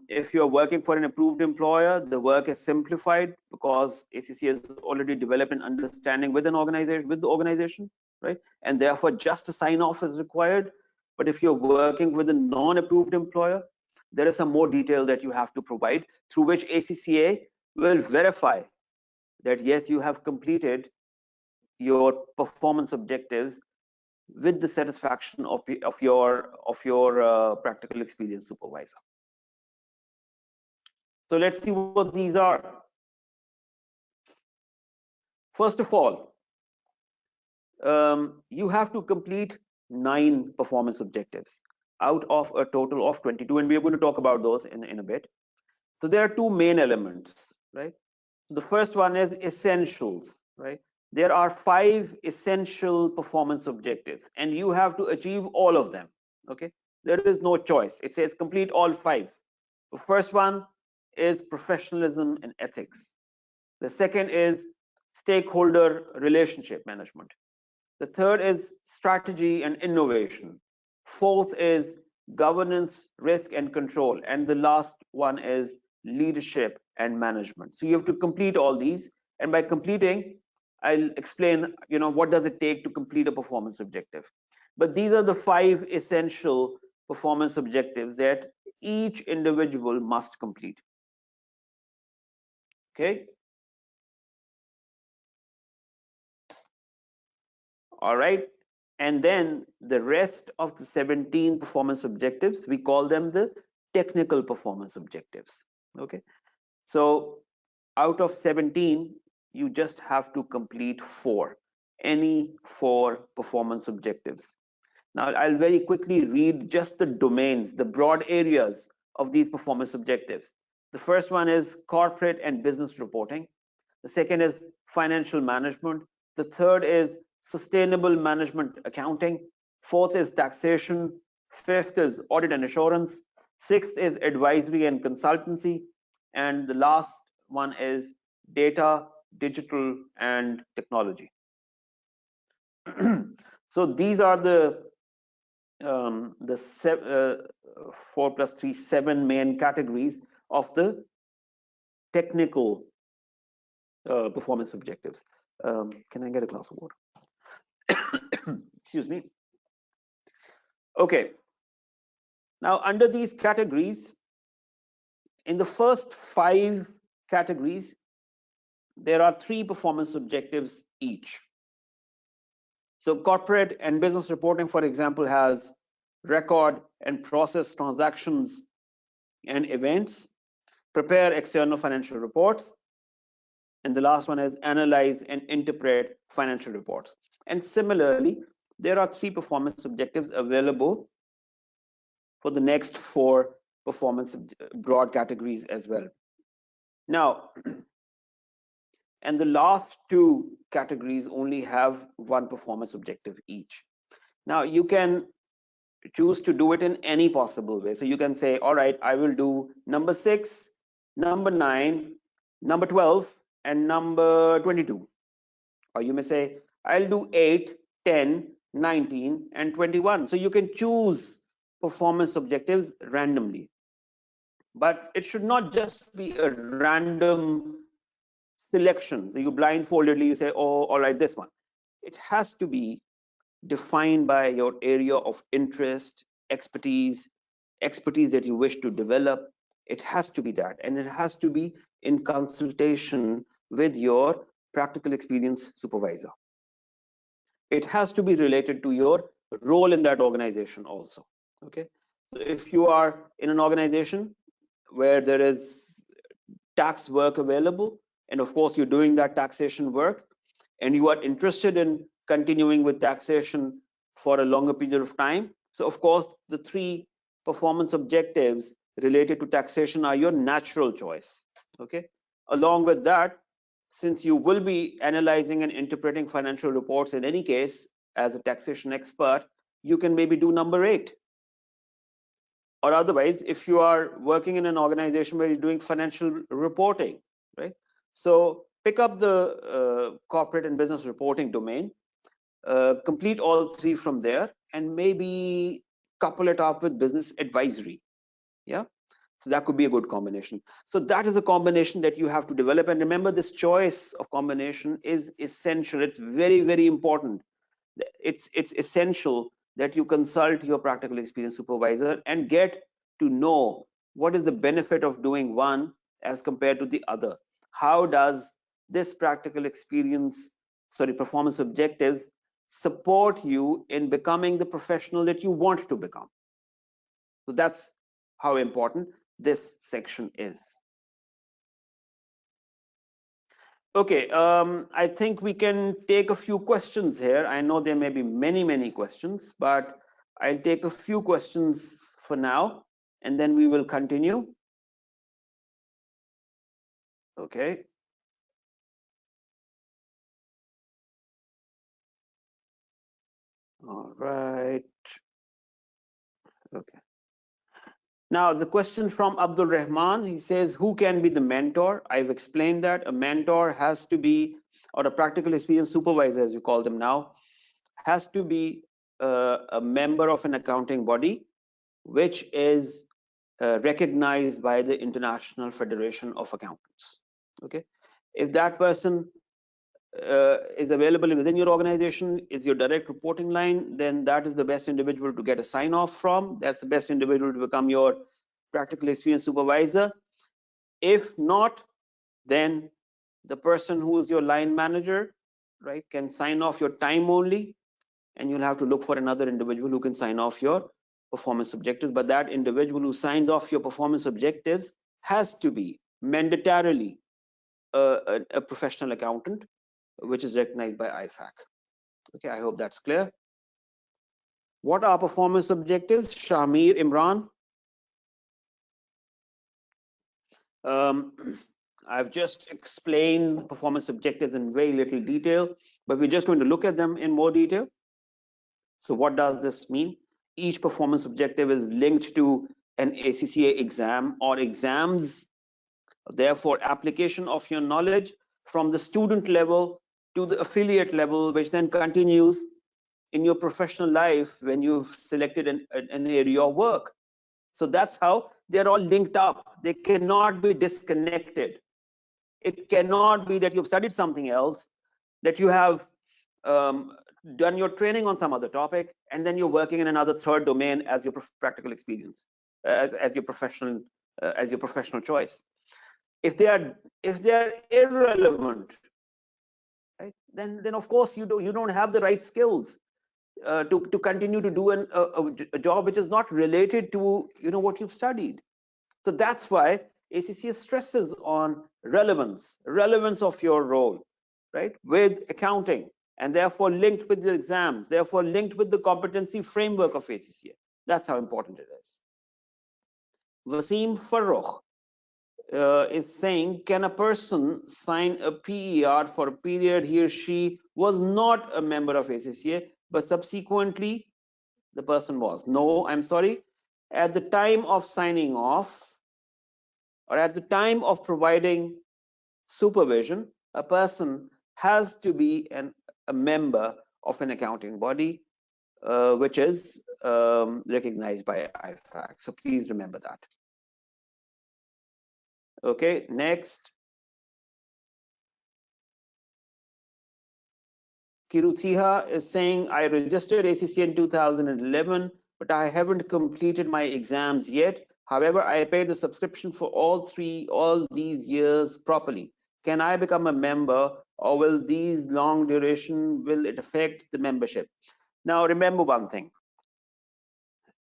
if you're working for an approved employer, the work is simplified because ACC has already developed an understanding with an organization, with the organization, right? And therefore, just a sign off is required. But if you're working with a non-approved employer, there is some more detail that you have to provide, through which ACCA will verify that yes, you have completed your performance objectives with the satisfaction of your practical experience supervisor. So let's see what these are. First of all, you have to complete 9 performance objectives out of a total of 22, and we are going to talk about those in a bit. So there are 2 main elements, right? So the first one is essentials, right? There are 5 essential performance objectives, and you have to achieve all of them. Okay, there is no choice. It says complete all 5. The first one is professionalism and ethics. The second is stakeholder relationship management. The third is strategy and innovation. Fourth is governance, risk, and control. And the last one is leadership and management. So you have to complete all these. And by completing, I'll explain, what does it take to complete a performance objective. But these are the 5 essential performance objectives that each individual must complete. Okay. All right. And then the rest of the 17 performance objectives, we call them the technical performance objectives. Okay. So out of 17, you just have to complete 4, any 4 performance objectives. Now, I'll very quickly read just the domains, the broad areas of these performance objectives. The first one is corporate and business reporting. The second is financial management. The third is sustainable management accounting. Fourth is taxation. Fifth is audit and assurance. Sixth is advisory and consultancy. And the last one is data, digital, and technology. So these are the 4 plus 3, 7 main categories of the technical performance objectives. Can I get a glass of water? Excuse me. Okay. Now, under these categories, in the first 5 categories, there are 3 performance objectives each. So corporate and business reporting, for example, has record and process transactions and events, prepare external financial reports, and the last one is analyze and interpret financial reports. And similarly, there are 3 performance objectives available for the next 4 performance broad categories as well. Now, and the last 2 categories only have 1 performance objective each. Now, you can choose to do it in any possible way. So you can say, all right, I will do number 6, number 9, number 12, and number 22. Or you may say, I'll do 8, 10, 19, and 21. So you can choose performance objectives randomly. But it should not just be a random selection. You blindfoldedly you say, oh, all right, this one. It has to be defined by your area of interest, expertise that you wish to develop. It has to be that, and it has to be in consultation with your practical experience supervisor. It has to be related to your role in that organization also. Okay, so if you are in an organization where there is tax work available, and of course you're doing that taxation work, and you are interested in continuing with taxation for a longer period of time, so of course the 3 performance objectives related to taxation are your natural choice. Okay, along with that, since you will be analyzing and interpreting financial reports in any case as a taxation expert, you can maybe do number 8. Or otherwise, if you are working in an organization where you're doing financial reporting, right? So pick up the corporate and business reporting domain, complete all three from there, and maybe couple it up with business advisory. Yeah. So that could be a good combination. So that is a combination that you have to develop. And remember, this choice of combination is essential. It's very, very important. It's essential that you consult your practical experience supervisor and get to know what is the benefit of doing one as compared to the other. How does this practical experience, performance objectives support you in becoming the professional that you want to become? So that's how important this section is. Okay, I think we can take a few questions here. I know there may be many, many questions, but I'll take a few questions for now, and then we will continue. Okay. All right. Okay. Now, the question from Abdul Rahman, he says, who can be the mentor? I've explained that a mentor has to be, or a practical experience supervisor, as you call them now, has to be a member of an accounting body, which is recognized by the International Federation of Accountants. Okay, if that person is available within your organization, is your direct reporting line, then that is the best individual to get a sign off from. That's the best individual to become your practical experience supervisor. If not, then the person who is your line manager, right, can sign off your time only, and you'll have to look for another individual who can sign off your performance objectives. But that individual who signs off your performance objectives has to be mandatorily a professional accountant, which is recognized by IFAC. Okay, I hope that's clear. What are performance objectives? Shamir Imran. I've just explained performance objectives in very little detail, but we're just going to look at them in more detail. So what does this mean? Each performance objective is linked to an ACCA exam or exams. Therefore, application of your knowledge from the student level to the affiliate level, which then continues in your professional life when you've selected an area of work. So that's how they're all linked up. They cannot be disconnected. It cannot be that you've studied something else, that you have done your training on some other topic, and then you're working in another third domain as your practical experience, as your professional choice. If they are irrelevant, right, then of course you don't have the right skills to continue to do a job which is not related to what you've studied. So that's why ACCA stresses on relevance of your role, right, with accounting, and therefore linked with the exams, therefore linked with the competency framework of ACCA. That's how important it is. Wasim Farrokh is saying, can a person sign a PER for a period he or she was not a member of ACCA, but subsequently the person was? No, I'm sorry. At the time of signing off, or at the time of providing supervision, a person has to be a member of an accounting body, which is recognized by IFAC. So please remember that. Okay, next. Kirutiha is saying, I registered ACCA in 2011, but I haven't completed my exams yet. However, I paid the subscription for all these years properly. Can I become a member, or will these long duration, will it affect the membership? Now, remember one thing.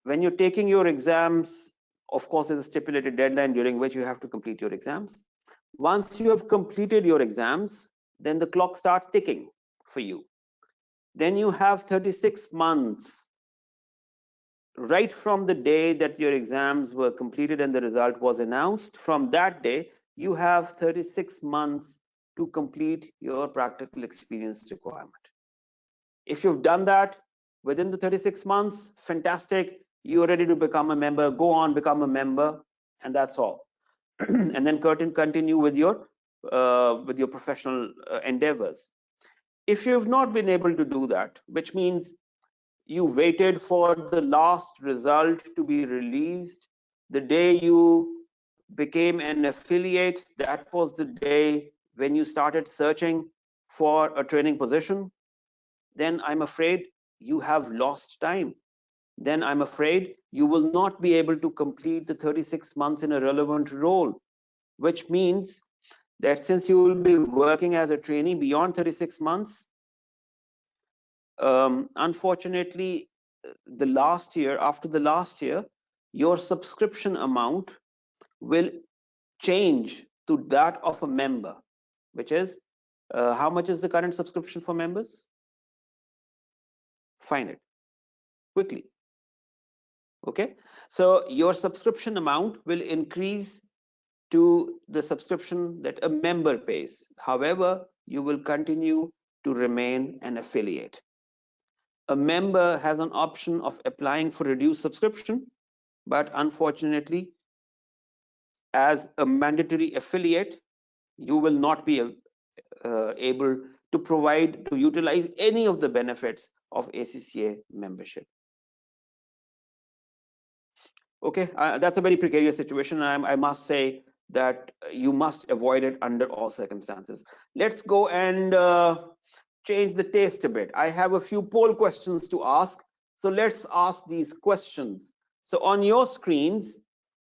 When you're taking your exams, of course, there's a stipulated deadline during which you have to complete your exams. Once you have completed your exams, then the clock starts ticking for you. Then you have 36 months right from the day that your exams were completed and the result was announced. From that day, you have 36 months to complete your practical experience requirement. If you've done that within the 36 months, fantastic. you're ready to become a member, go on, become a member, and that's all. And then continue with your professional endeavors. If you've not been able to do that, which means you waited for the last result to be released, the day you became an affiliate, that was the day when you started searching for a training position, then I'm afraid you have lost time. Then I'm afraid you will not be able to complete the 36 months in a relevant role, which means that since you will be working as a trainee beyond 36 months, unfortunately, after the last year, your subscription amount will change to that of a member, which is, how much is the current subscription for members? Find it quickly. Okay, so your subscription amount will increase to the subscription that a member pays. However, you will continue to remain an affiliate. A member has an option of applying for reduced subscription, but unfortunately, as a mandatory affiliate, you will not be able to utilize any of the benefits of ACCA membership. Okay, that's a very precarious situation. I must say that you must avoid it under all circumstances. Let's go and change the taste a bit. I have a few poll questions to ask. So let's ask these questions. So on your screens,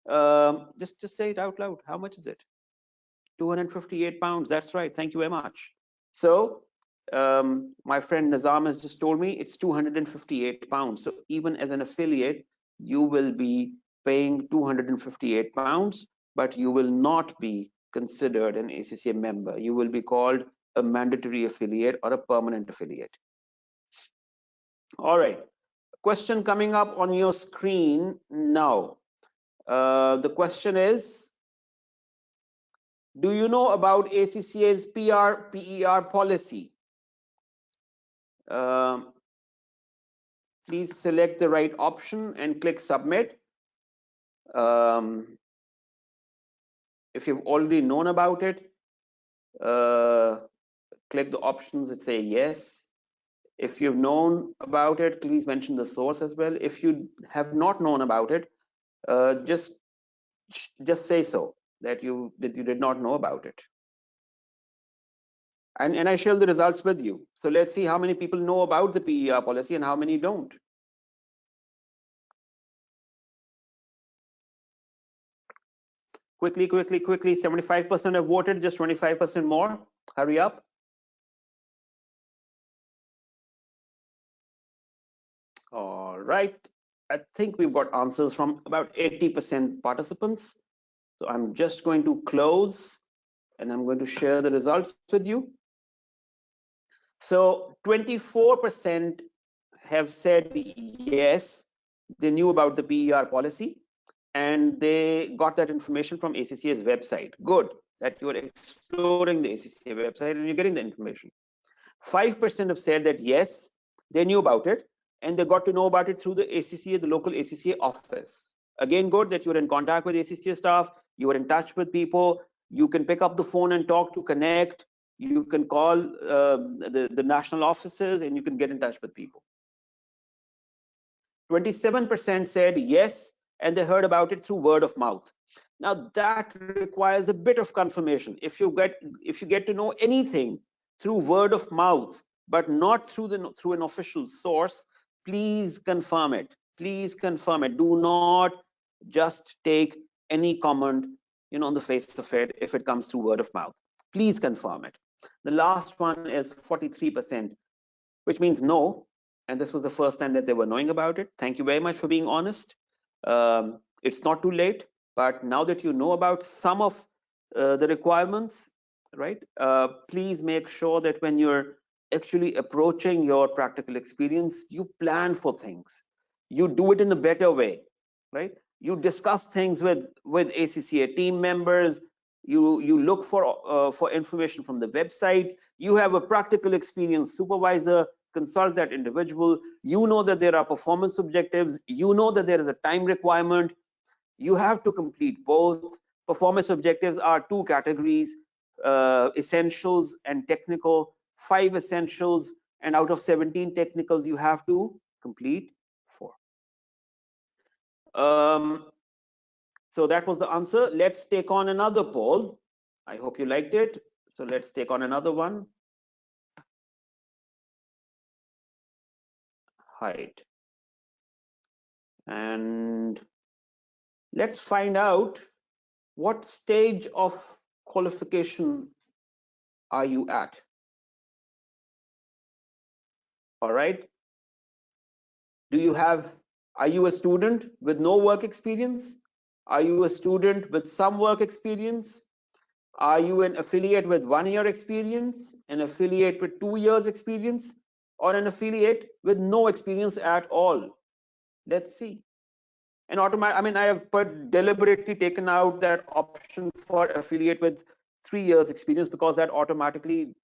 just say it out loud. How much is it? 258 pounds. That's right. Thank you very much. So my friend Nizam has just told me it's 258 pounds. So even as an affiliate, you will be paying 258 pounds, but you will not be considered an ACCA member. You will be called a mandatory affiliate or a permanent affiliate. All right. Question coming up on your screen now. The question is, do you know about ACCA's PER policy? Please select the right option and click submit. If you've already known about it, click the options that say yes. If you've known about it, please mention the source as well. If you have not known about it, just say so, that you did not know about it. And I share the results with you. So let's see how many people know about the PER policy and how many don't. Quickly, 75% have voted, just 25% more. Hurry up. All right, I think we've got answers from about 80% participants. So I'm just going to close and I'm going to share the results with you. So 24% have said yes, they knew about the PER policy and they got that information from ACCA's website. Good that you're exploring the ACCA website and you're getting the information. 5% have said that yes, they knew about it and they got to know about it through the ACCA, the local ACCA office. Again, good that you're in contact with ACCA staff, you are in touch with people, you can pick up the phone and talk to connect, you can call the national offices and you can get in touch with people. 27% said yes, and they heard about it through word of mouth. Now that requires a bit of confirmation. If you get to know anything through word of mouth, but not through an official source, please confirm it. Please confirm it. Do not just take any comment, on the face of it if it comes through word of mouth. Please confirm it. The last one is 43%, which means no. And this was the first time that they were knowing about it. Thank you very much for being honest. It's not too late, but now that you know about some of the requirements, right? Please make sure that when you're actually approaching your practical experience, you plan for things. You do it in a better way, right? You discuss things with ACCA team members. You look for information from the website. You have a practical experience supervisor consult that individual. You know that there are performance objectives. You know that there is a time requirement. You have to complete both. Performance objectives are two categories, essentials and technical. 5 essentials, and out of 17 technicals, you have to complete 4. So that was the answer. Let's take on another poll. I hope you liked it. So let's take on another one. Height. And let's find out what stage of qualification are you at. All right. Are you a student with no work experience? Are you a student with some work experience? Are you an affiliate with 1 year experience, an affiliate with 2 years experience, or an affiliate with no experience at all? Let's see. And I have deliberately taken out that option for affiliate with 3 years experience, because that automatically,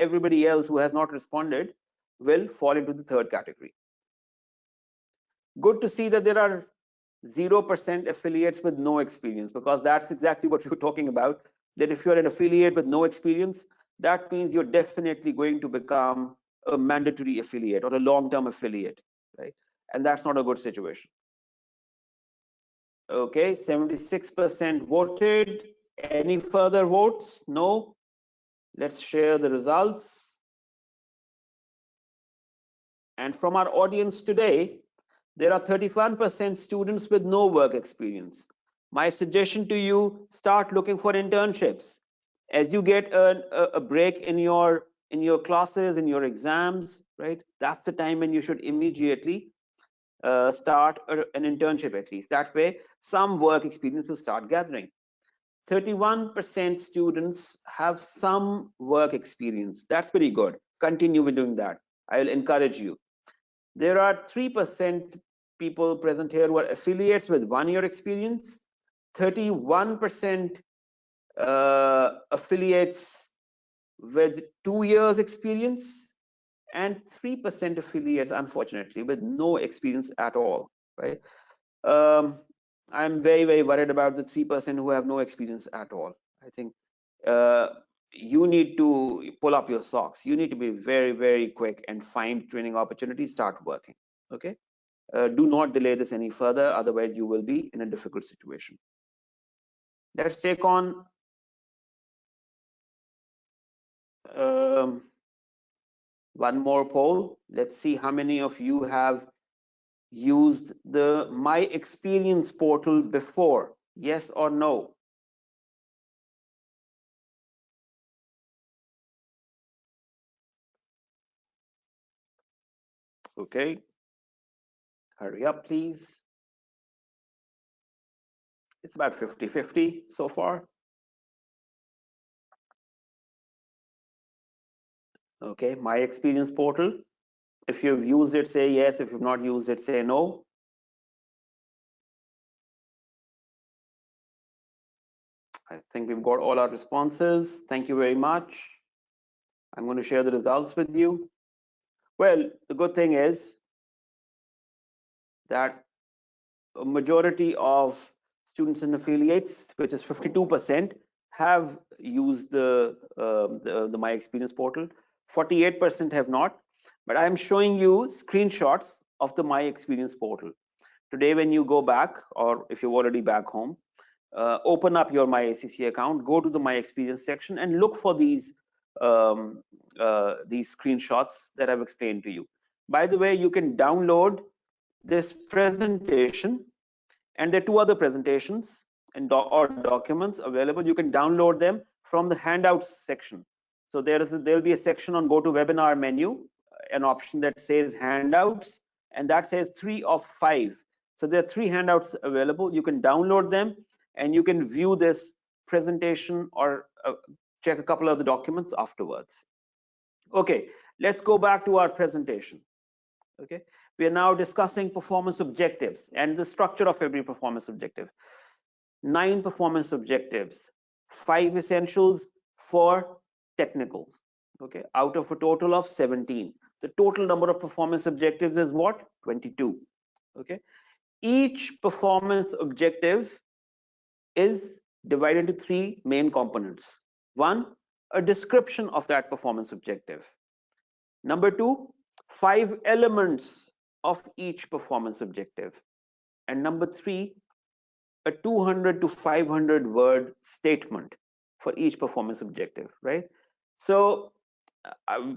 everybody else who has not responded will fall into the third category. Good to see that there are 0% affiliates with no experience, because that's exactly what you're talking about. That if you're an affiliate with no experience, that means you're definitely going to become a mandatory affiliate or a long-term affiliate, right? And that's not a good situation. Okay, 76% voted. Any further votes? No. Let's share the results. And from our audience today, there are 31% students with no work experience. My suggestion to you, start looking for internships. As you get a break in your classes, in your exams, right? That's the time when you should immediately start an internship at least. That way, some work experience will start gathering. 31% students have some work experience. That's pretty good. Continue with doing that. I'll encourage you. There are 3% people present here who are affiliates with 1 year experience, 31% affiliates with 2 years experience, and 3% affiliates, unfortunately, with no experience at all, right? I'm very, very worried about the 3% who have no experience at all. I think you need to pull up your socks. You need to be very, very quick and find training opportunities, start working, okay? Do not delay this any further, otherwise you will be in a difficult situation. Let's take on one more poll. Let's see how many of you have used the My Experience portal before. Yes or no? Okay. Hurry up, please. It's about 50-50 so far. Okay, My Experience portal. If you've used it, say yes. If you've not used it, say no. I think we've got all our responses. Thank you very much. I'm going to share the results with you. Well, the good thing is that a majority of students and affiliates, which is 52%, have used the My Experience portal. 48% have not. But I'm showing you screenshots of the My Experience portal. Today, when you go back, or if you're already back home, open up your My ACC account, go to the My Experience section, and look for these screenshots that I've explained to you. By the way, you can download this presentation, and there are 2 other presentations and or documents available. You can download them from the handouts section. So there'll be a section on GoToWebinar menu, an option that says handouts, and that says 3 of 5. So there are 3 handouts available. You can download them and you can view this presentation or check a couple of the documents afterwards. Okay, let's go back to our presentation. Okay, we are now discussing performance objectives and the structure of every performance objective. 9 performance objectives, 5 essentials, 4 technicals. Okay, out of a total of 17. The total number of performance objectives is what? 22. Okay. Each performance objective is divided into three main components. One, a description of that performance objective. Number two, 5 elements of each performance objective. And number three, a 200 to 500 word statement for each performance objective, right? So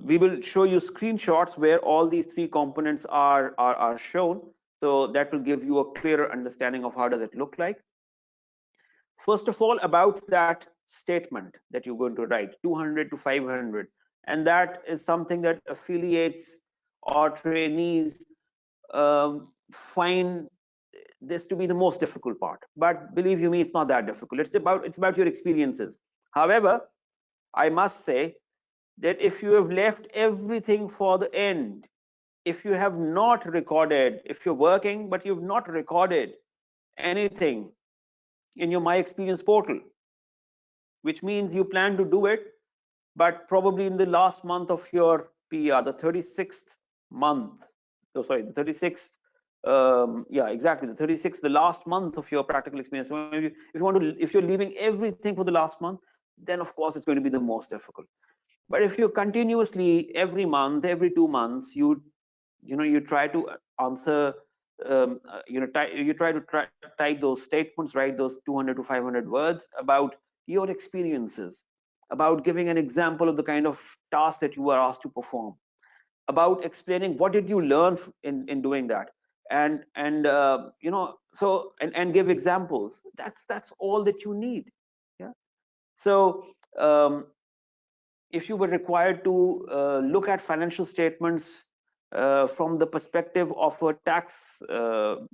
we will show you screenshots where all these three components are shown. So that will give you a clearer understanding of how does it look like. First of all, about that statement that you're going to write, 200 to 500, and that is something that affiliates or trainees find this to be the most difficult part. But believe you me, it's not that difficult. It's about your experiences. However, I must say that if you have left everything for the end, if you have not recorded, if you're working but you've not recorded anything in your My Experience portal, which means you plan to do it, but probably in the last month of your PR, the 36th month, oh sorry, the 36th, yeah, exactly, the 36th, the last month of your practical experience. So if you're leaving everything for the last month, then of course it's going to be the most difficult. But if you continuously every month, every 2 months, you try to answer, you try to type those statements, write those 200 to 500 words about your experiences, about giving an example of the kind of task that you were asked to perform, about explaining what did you learn in doing that, and give examples. That's all that you need. Yeah. So if you were required to look at financial statements from the perspective of a tax, from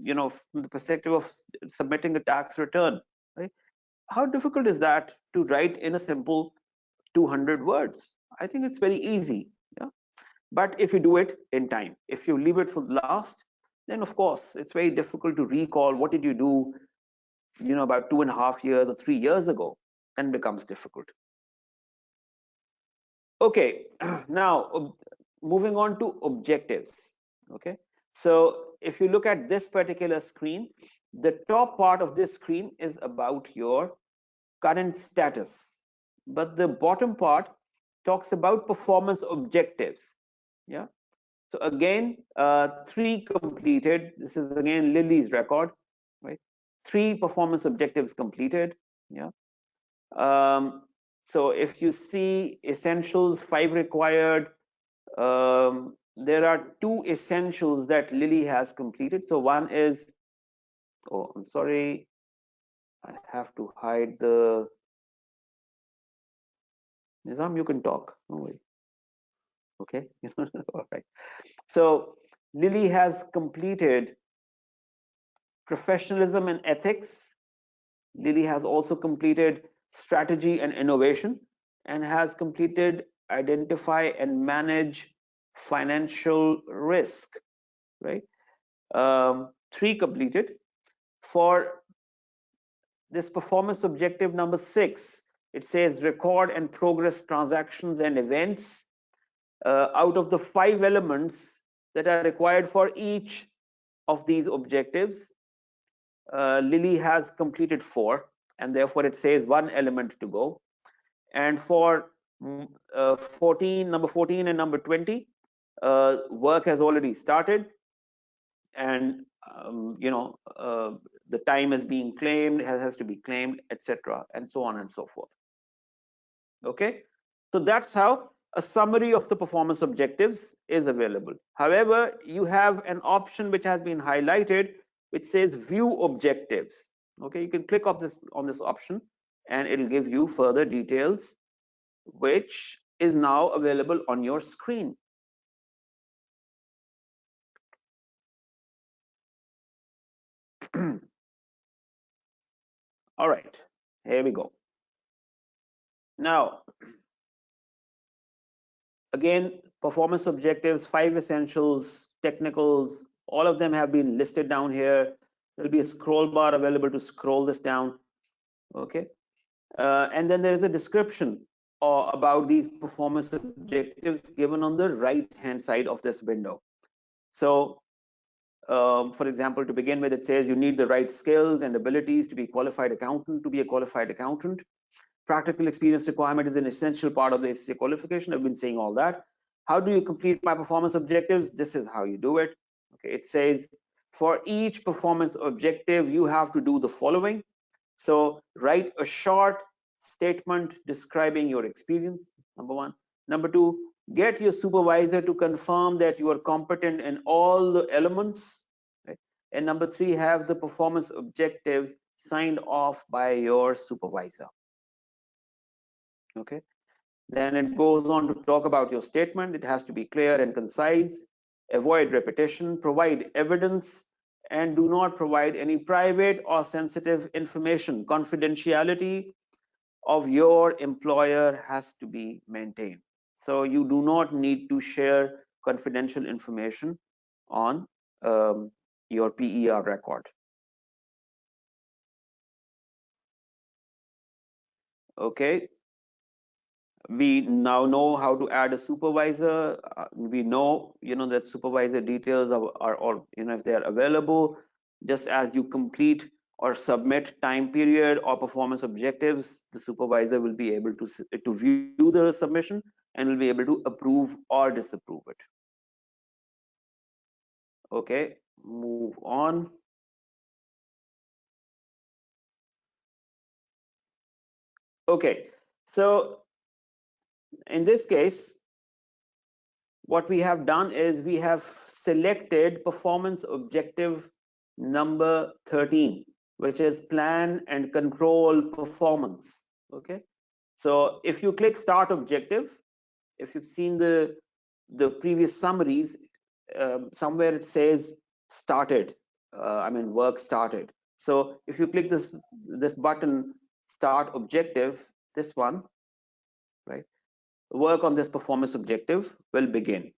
the perspective of submitting a tax return, right? How difficult is that to write in a simple 200 words? I think it's very easy. Yeah. But if you do it in time, if you leave it for last, then of course it's very difficult to recall what did you do, about 2.5 years or 3 years ago. Then becomes difficult. Okay, now moving on to objectives. Okay, so if you look at this particular screen, the top part of this screen is about your current status, but the bottom part talks about performance objectives. Yeah. So again, 3 completed. This is again Lily's record, right? 3 performance objectives completed. Yeah. So if you see essentials, 5 required, there are 2 essentials that Lily has completed. So one is, oh, I'm sorry, I have to hide the Nizam, you can talk. No way. Okay. All right. So Lily has completed professionalism and ethics. Lily has also completed strategy and innovation, and has completed identify and manage financial risk, right? 3 completed. For this performance objective number 6, it says record and progress transactions and events. Out of the 5 elements that are required for each of these objectives, Lily has completed 4, and therefore it says 1 element to go. And for 14, number 14 and number 20, work has already started, and the time is being claimed, has to be claimed, etc., and so on and so forth. Okay, so that's how a summary of the performance objectives is available. However, you have an option which has been highlighted, which says view objectives. Okay, you can click on this option, and it'll give you further details, which is now available on your screen. All right, here we go. Now, again, performance objectives, 5 essentials, technicals, all of them have been listed down here. There'll be a scroll bar available to scroll this down. Okay, and then there is a description or about these performance objectives given on the right hand side of this window. So for example, to begin with, it says you need the right skills and abilities to be qualified accountant, to be a qualified accountant. Practical experience requirement is an essential part of the ACCA qualification. I've been saying all that. How do you complete my performance objectives? This is how you do it. Okay, it says for each performance objective, you have to do the following. So write a short statement describing your experience, number one. Number two, get your supervisor to confirm that you are competent in all the elements. Right? And number three, have the performance objectives signed off by your supervisor. Okay. Then it goes on to talk about your statement. It has to be clear and concise, avoid repetition, provide evidence, and do not provide any private or sensitive information. Confidentiality of your employer has to be maintained. So you do not need to share confidential information on your PER record. Okay. We now know how to add a supervisor. We know, that supervisor details are or if they are available. Just as you complete or submit time period or performance objectives, the supervisor will be able to view the submission and will be able to approve or disapprove it. Okay, move on. Okay, so in this case, what we have done is we have selected performance objective number 13, which is plan and control performance. Okay, so if you click start objective, if you've seen the previous summaries, somewhere it says started, work started. So if you click this button, start objective, this one, right, work on this performance objective will begin.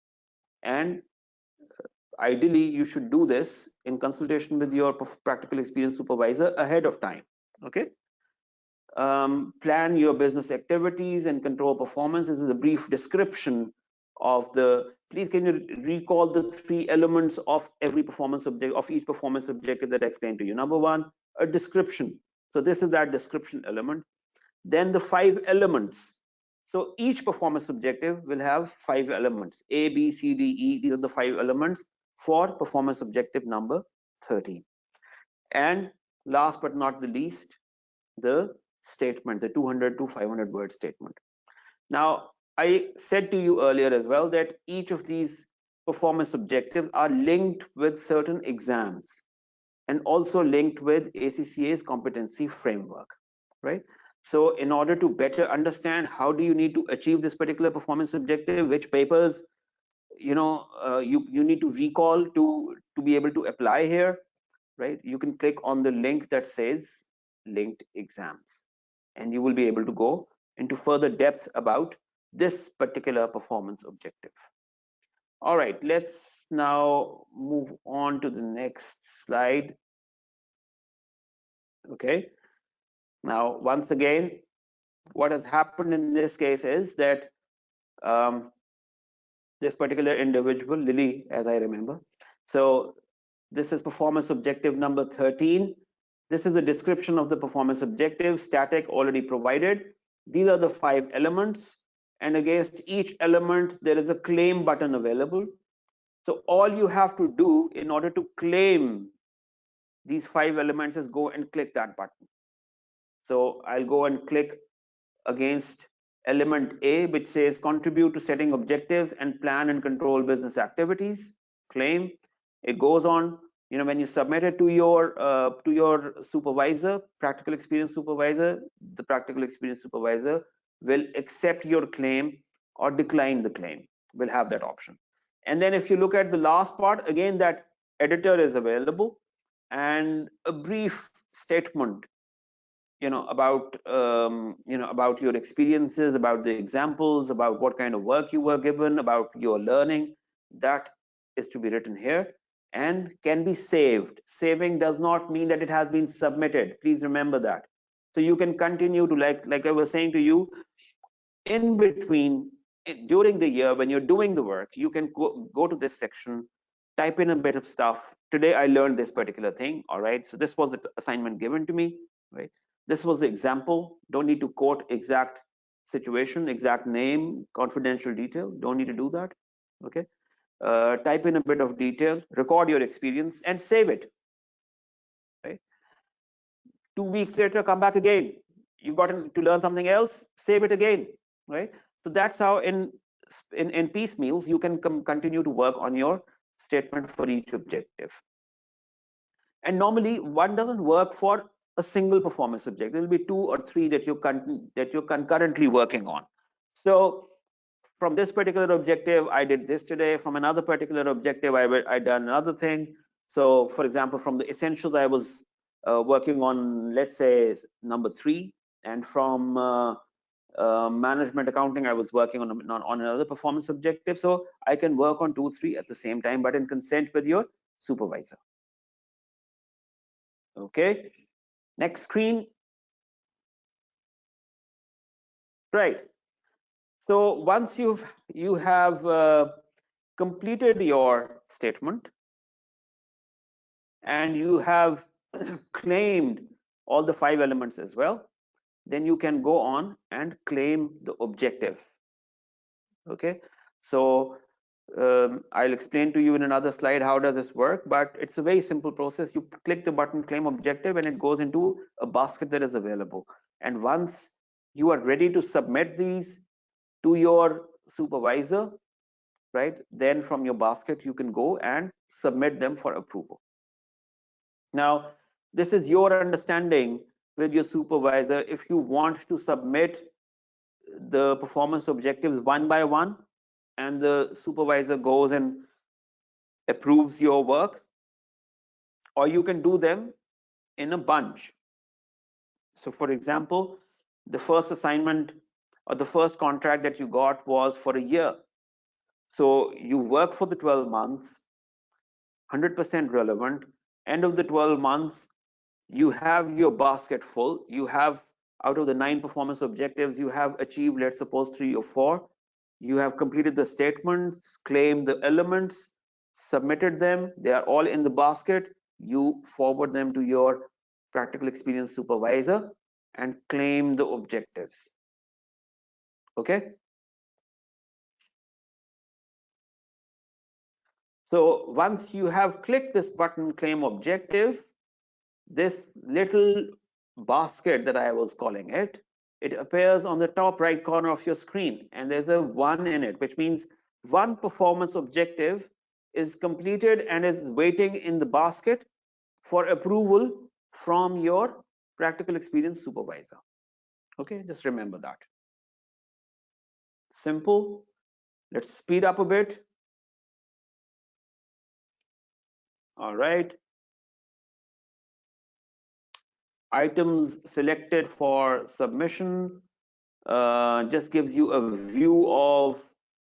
And ideally, you should do this in consultation with your practical experience supervisor ahead of time. Okay. Plan your business activities and control performance. This is a brief description of the. Please, can you recall the three elements of every performance objective, of each performance objective that I explained to you? Number one, a description. So this is that description element. Then the 5 elements. So each performance objective will have 5 elements, A, B, C, D, E. These are the 5 elements for performance objective number 13. And last but not the least, the statement, the 200 to 500 word statement. Now, I said to you earlier as well that each of these performance objectives are linked with certain exams and also linked with ACCA's competency framework, right? So in order to better understand how do you need to achieve this particular performance objective, which papers you need to recall to be able to apply here, right? You can click on the link that says linked exams, and you will be able to go into further depth about this particular performance objective. All right, let's now move on to the next slide. Okay, now once again, what has happened in this case is that this particular individual, Lily, as I remember, so this is performance objective number 13. This is the description of the performance objective, static, already provided. These are the 5 elements, and against each element there is a claim button available. So all you have to do in order to claim these 5 elements is go and click that button. So I'll go and click against element A, which says contribute to setting objectives and plan and control business activities. Claim. It goes on. When you submit it to your supervisor, practical experience supervisor, the practical experience supervisor will accept your claim or decline the claim. Will have that option. And then if you look at the last part, again, that editor is available and a brief statement about about your experiences, about the examples, about what kind of work you were given, about your learning, that is to be written here and can be saved. Saving does not mean that it has been submitted. Please remember that. So you can continue to, like I was saying to you, In between, during the year, when you're doing the work, you can go to this section, type in a bit of stuff. Today I learned this particular thing. All right, so this was the assignment given to me, right? This was the example. Don't need to quote exact situation, exact name, confidential detail. Don't need to do that. Okay. Type in a bit of detail, record your experience, and save it. Right. 2 weeks later, come back again. You've gotten to learn something else, save it again. Right. So that's how in piecemeals you can continue to work on your statement for each objective. And normally one doesn't work for a single performance objective. There will be 2 or 3 that you're concurrently working on. So from this particular objective, I did this today. From another particular objective, I done another thing. So for example, from the essentials, I was working on, let's say, number 3. And from management accounting, I was working on another performance objective. So I can work on 2, 3 at the same time, but in consent with your supervisor. Okay, next screen. Right. So once you have completed your statement and you have claimed all the 5 elements as well, then you can go on and claim the objective. Okay, so I'll explain to you in another slide how does this work, but it's a very simple process. You click the button claim objective and it goes into a basket that is available. And once you are ready to submit these to your supervisor, right, then from your basket you can go and submit them for approval. Now, this is your understanding with your supervisor. If you want to submit the performance objectives one by one and the supervisor goes and approves your work, or you can do them in a bunch. So for example, the first assignment or the first contract that you got was for a year. So you work for the 12 months, 100% relevant. End of the 12 months, you have your basket full. You have, out of the 9 performance objectives, you have achieved, let's suppose, 3 or 4. You have completed the statements, claimed the elements, submitted them. They are all in the basket. You forward them to your practical experience supervisor and claim the objectives. Okay. So once you have clicked this button, claim objective, this little basket that I was calling it, it appears on the top right corner of your screen, and there's a 1 in it, which means one performance objective is completed and is waiting in the basket for approval from your practical experience supervisor. Okay, just remember that. Simple. Let's speed up a bit. All right. Items selected for submission just gives you a view of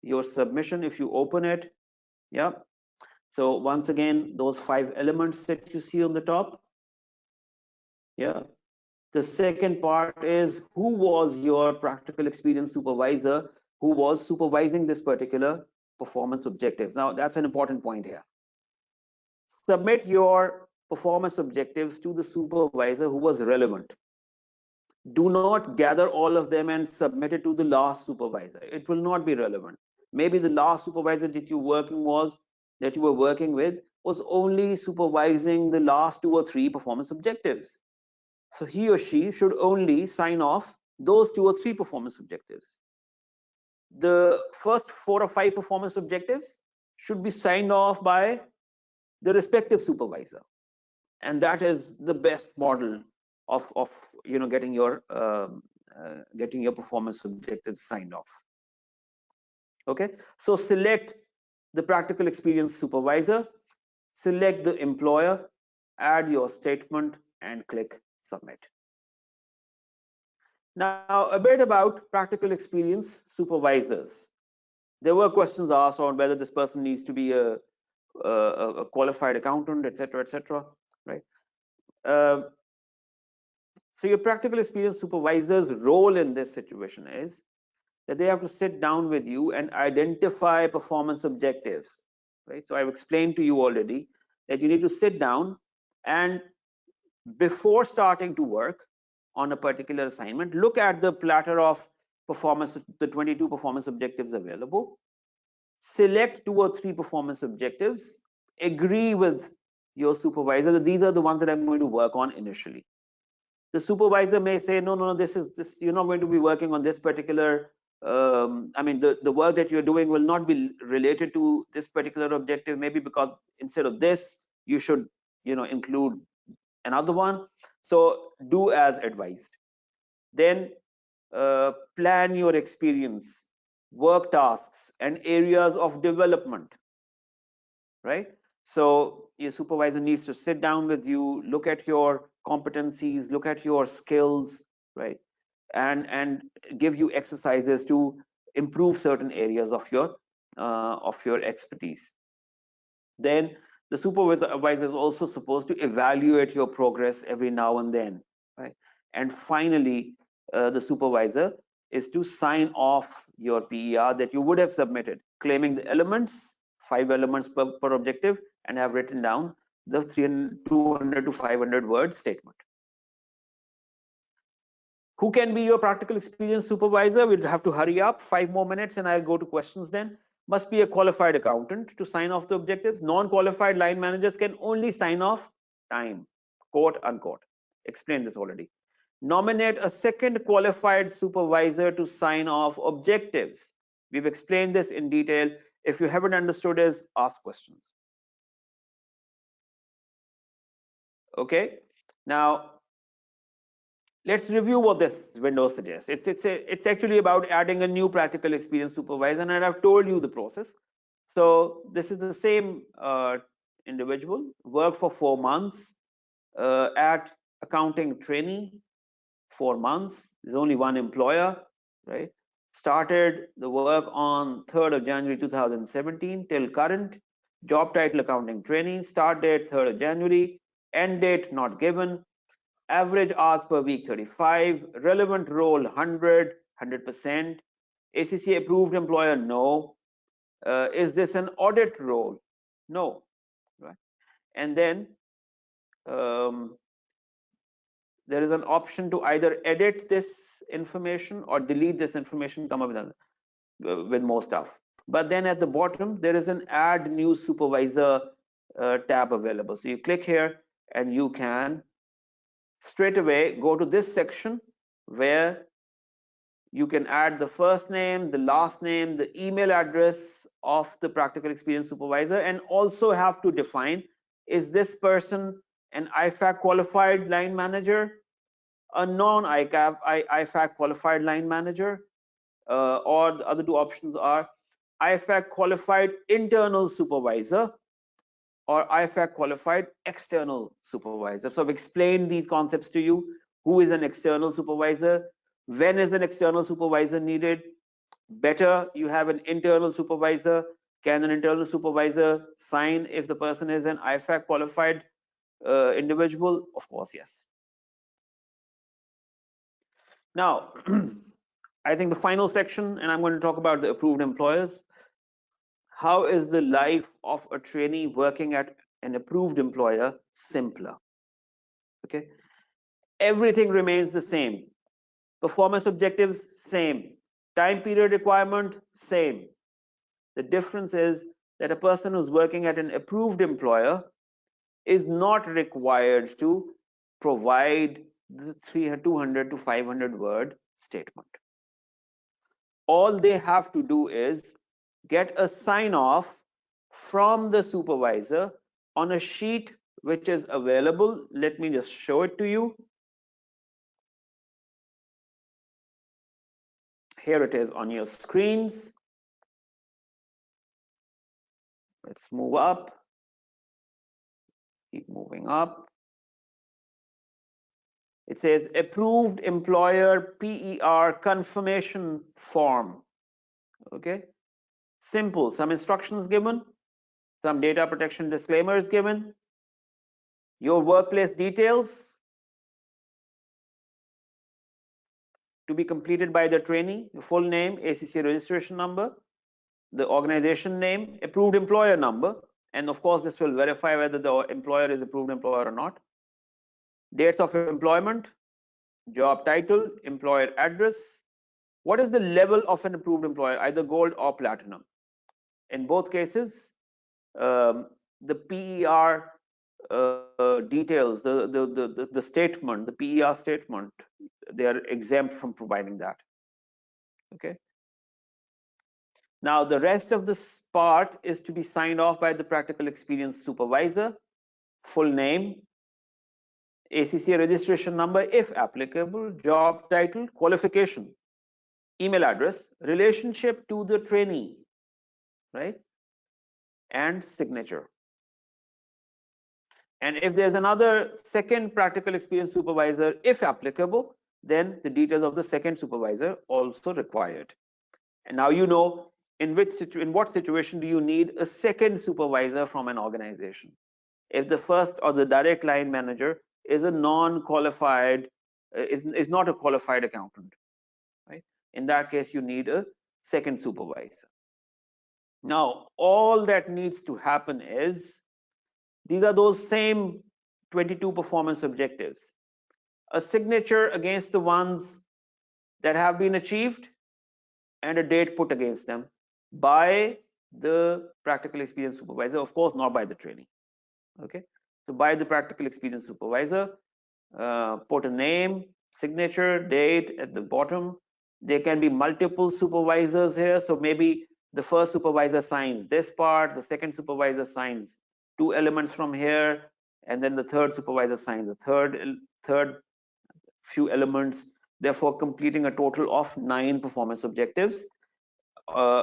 your submission if you open it. Yeah. So once again, those 5 elements that you see on the top. Yeah. The second part is who was your practical experience supervisor who was supervising this particular performance objectives. Now that's an important point here. Submit your performance objectives to the supervisor who was relevant. Do not gather all of them and submit it to the last supervisor. It will not be relevant. Maybe the last supervisor that you were working with was only supervising the last 2 or 3 performance objectives. So he or she should only sign off those 2 or 3 performance objectives. The first 4 or 5 performance objectives should be signed off by the respective supervisor, and that is the best model of getting your performance objectives signed off. Okay, so select the practical experience supervisor, select the employer, add your statement, and click submit. Now a bit about practical experience supervisors. There were questions asked on whether this person needs to be a qualified accountant, etc., right? So your practical experience supervisor's role in this situation is that they have to sit down with you and identify performance objectives, right? So I've explained to you already that you need to sit down and before starting to work on a particular assignment, look at the platter of performance, the 22 performance objectives available, select 2 or 3 performance objectives, agree with your supervisor that these are the ones that I'm going to work on initially. The supervisor may say, no, this, you're not going to be working on this particular, I mean, the work that you're doing will not be related to this particular objective, maybe because instead of this, you should, include another one. So do as advised. Then plan your experience, work tasks, and areas of development, right? So your supervisor needs to sit down with you, look at your competencies, look at your skills, right? And give you exercises to improve certain areas of your expertise. Then the supervisor is also supposed to evaluate your progress every now and then, right? And finally, the supervisor is to sign off your PER that you would have submitted, claiming the elements, 5 elements per objective, and have written down the 200 to 500 word statement. Who can be your practical experience supervisor? We'll have to hurry up, 5 more minutes, and I'll go to questions then. Must be a qualified accountant to sign off the objectives. Non-qualified line managers can only sign off time, quote unquote. Explained this already. Nominate a second qualified supervisor to sign off objectives. We've explained this in detail. If you haven't understood this, ask questions. Okay. Now, let's review what this window suggests. It's actually about adding a new practical experience supervisor, and I've told you the process. So this is the same individual, worked for 4 months at accounting trainee, 4 months. There's only one employer, right? Started the work on 3rd of January 2017 till current. Job title accounting trainee. Start date 3rd of January. End date not given. Average hours per week 35. Relevant role 100%. ACCA approved employer, no. Is this an audit role? No, right? And then there is an option to either edit this information or delete this information, come up with more stuff. But then at the bottom, there is an add new supervisor tab available. So you click here and you can straight away go to this section where you can add the first name, the last name, the email address of the practical experience supervisor, and also have to define, is this person an IFAC qualified line manager, a non-IFAC qualified line manager, or the other 2 options are IFAC qualified internal supervisor or IFAC qualified external supervisor. So I've explained these concepts to you. Who is an external supervisor? When is an external supervisor needed? Better you have an internal supervisor. Can an internal supervisor sign if the person is an IFAC qualified individual? Of course, yes. Now, I think the final section, and I'm going to talk about the approved employers. How is the life of a trainee working at an approved employer simpler? Okay, everything remains the same. Performance objectives, same. Time period requirement, same. The difference is that a person who's working at an approved employer is not required to provide the 200 to 500 word statement. All they have to do is get a sign off from the supervisor on a sheet which is available. Let me just show it to you. Here it is on your screens. Let's move up. Keep moving up. It says approved employer PER confirmation form. Okay, simple. Some instructions given, some data protection disclaimers given, your workplace details, to be completed by the trainee, the full name, ACCA registration number, the organization name, approved employer number, and of course this will verify whether the employer is approved employer or not. Dates of employment, job title, employer address. What is the level of an approved employer, either gold or platinum? In both cases, the PER details, the statement, the PER statement, they are exempt from providing that. Okay. Now the rest of this part is to be signed off by the practical experience supervisor, full name, ACCA registration number if applicable, job title, qualification, email address, relationship to the trainee, right, and signature. And if there's another second practical experience supervisor, if applicable, then the details of the second supervisor also required. And now you know in what situation do you need a second supervisor from an organization. If the first or the direct line manager is a non-qualified, is not a qualified accountant, right? In that case, you need a second supervisor. Now, all that needs to happen is, these are those same 22 performance objectives. A signature against the ones that have been achieved and a date put against them by the practical experience supervisor, of course, not by the trainee. Okay, so by the practical experience supervisor, put a name, signature, date at the bottom. There can be multiple supervisors here, so maybe the first supervisor signs this part, the second supervisor signs 2 elements from here, and then the third supervisor signs the third few elements, therefore completing a total of 9 performance objectives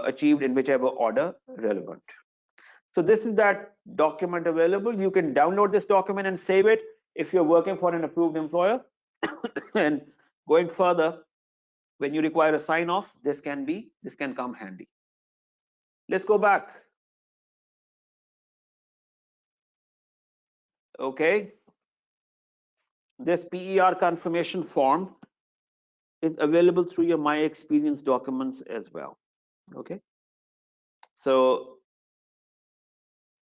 achieved in whichever order relevant. So this is that document available. You can download this document and save it if you're working for an approved employer. And going further, when you require a sign off, this can come handy. Let's go back. Okay, this PER confirmation form is available through your My Experience documents as well. Okay, so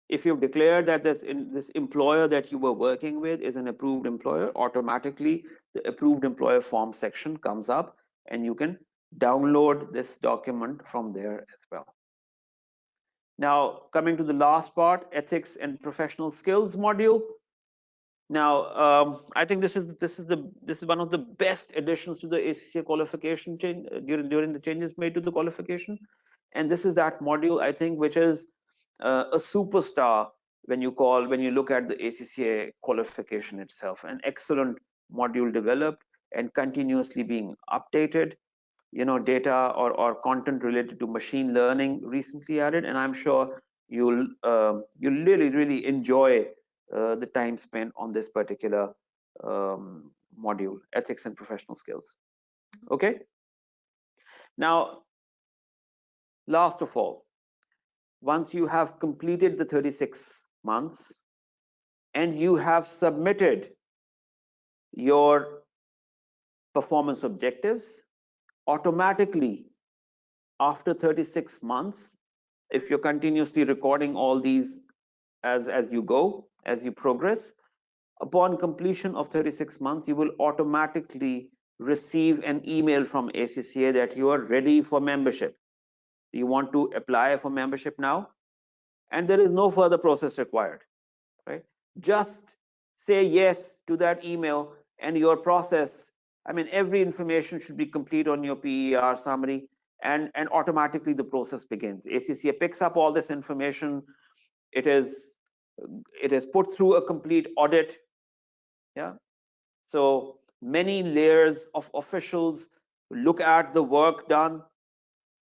if you've declared that this employer that you were working with is an approved employer, automatically the approved employer form section comes up and you can download this document from there as well. Now, coming to the last part, ethics and professional skills module. Now, I think this is one of the best additions to the ACCA qualification change during the changes made to the qualification, and this is that module, I think, which is a superstar when you look at the ACCA qualification itself. An excellent module developed and continuously being updated. You know, data or content related to machine learning recently added, and I'm sure you'll really enjoy the time spent on this particular module, ethics and professional skills. Okay. Now, last of all, once you have completed the 36 months and you have submitted your performance objectives, automatically after 36 months, if you're continuously recording all these as you go, as you progress, upon completion of 36 months, you will automatically receive an email from ACCA that you are ready for membership. You want to apply for membership now, and there is no further process required, right? Just say yes to that email and your process, I mean, every information should be complete on your PER summary, and automatically the process begins. ACCA picks up all this information. It is put through a complete audit. Yeah, so many layers of officials look at the work done.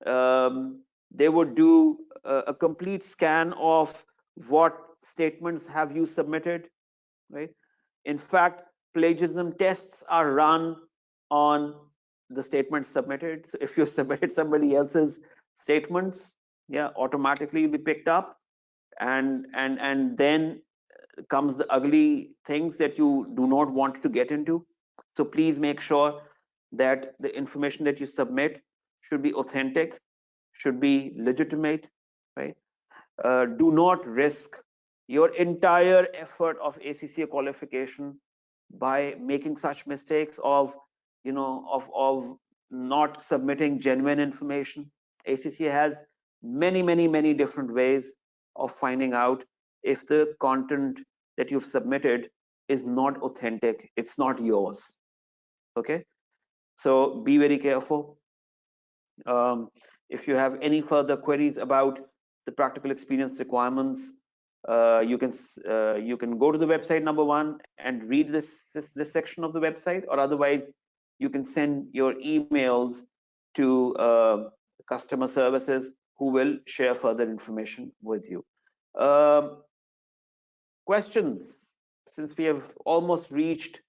They would do a complete scan of what statements have you submitted, right? In fact, plagiarism tests are run on the statements submitted. So if you submitted somebody else's statements, yeah, automatically you'll be picked up, and then comes the ugly things that you do not want to get into. So please make sure that the information that you submit should be authentic, should be legitimate, right? Do not risk your entire effort of ACCA qualification by making such mistakes of, of not submitting genuine information. ACCA has many different ways of finding out if the content that you've submitted is not authentic, it's not yours. Okay, so be very careful. If you have any further queries about the practical experience requirements, you can go to the website, number one, and read this section of the website, or otherwise you can send your emails to customer services, who will share further information with you. Questions? Since we have almost reached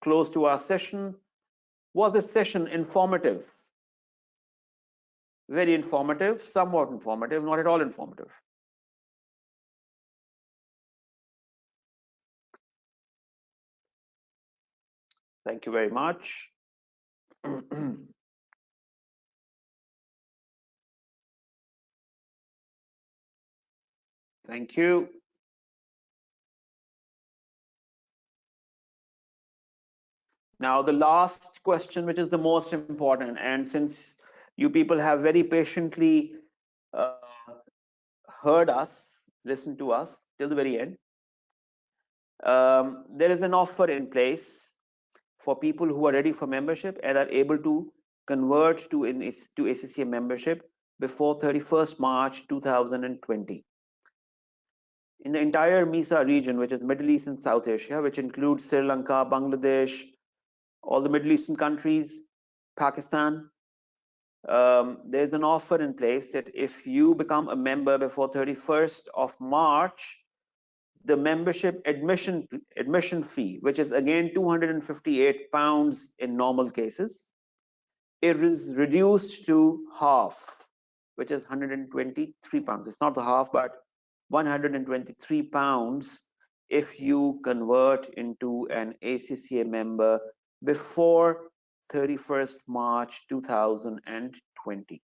close to our session, was this session informative? Very informative, somewhat informative, not at all informative. Thank you very much. Thank you. Now, the last question, which is the most important, and since you people have very patiently uh, heard us, listened to us till the very end, there is an offer in place for people who are ready for membership and are able to convert to ACCA membership before 31st March 2020. In the entire MESA region, which is Middle East and South Asia, which includes Sri Lanka, Bangladesh, all the Middle Eastern countries, Pakistan, there's an offer in place that if you become a member before 31st of March, the membership admission fee, which is again £258 in normal cases, it is reduced to half, which is £123. It's not the half, but £123 if you convert into an ACCA member before 31st March 2020.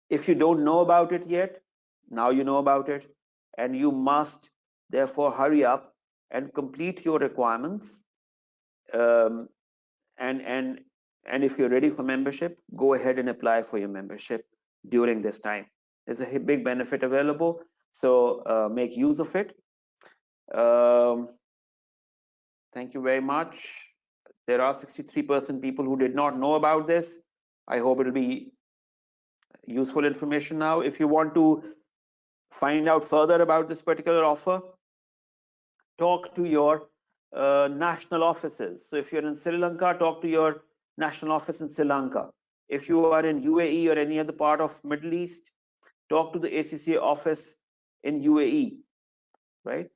If you don't know about it yet, now you know about it, and you must therefore hurry up and complete your requirements. Um, and if you're ready for membership, go ahead and apply for your membership during this time. There's a big benefit available, so make use of it. Thank you very much. There are 63% people who did not know about this. I hope it'll be useful information now. If you want to find out further about this particular offer, talk to your national offices. So if you're in Sri Lanka, talk to your national office in Sri Lanka. If you are in UAE or any other part of Middle East, talk to the ACCA office in UAE, right?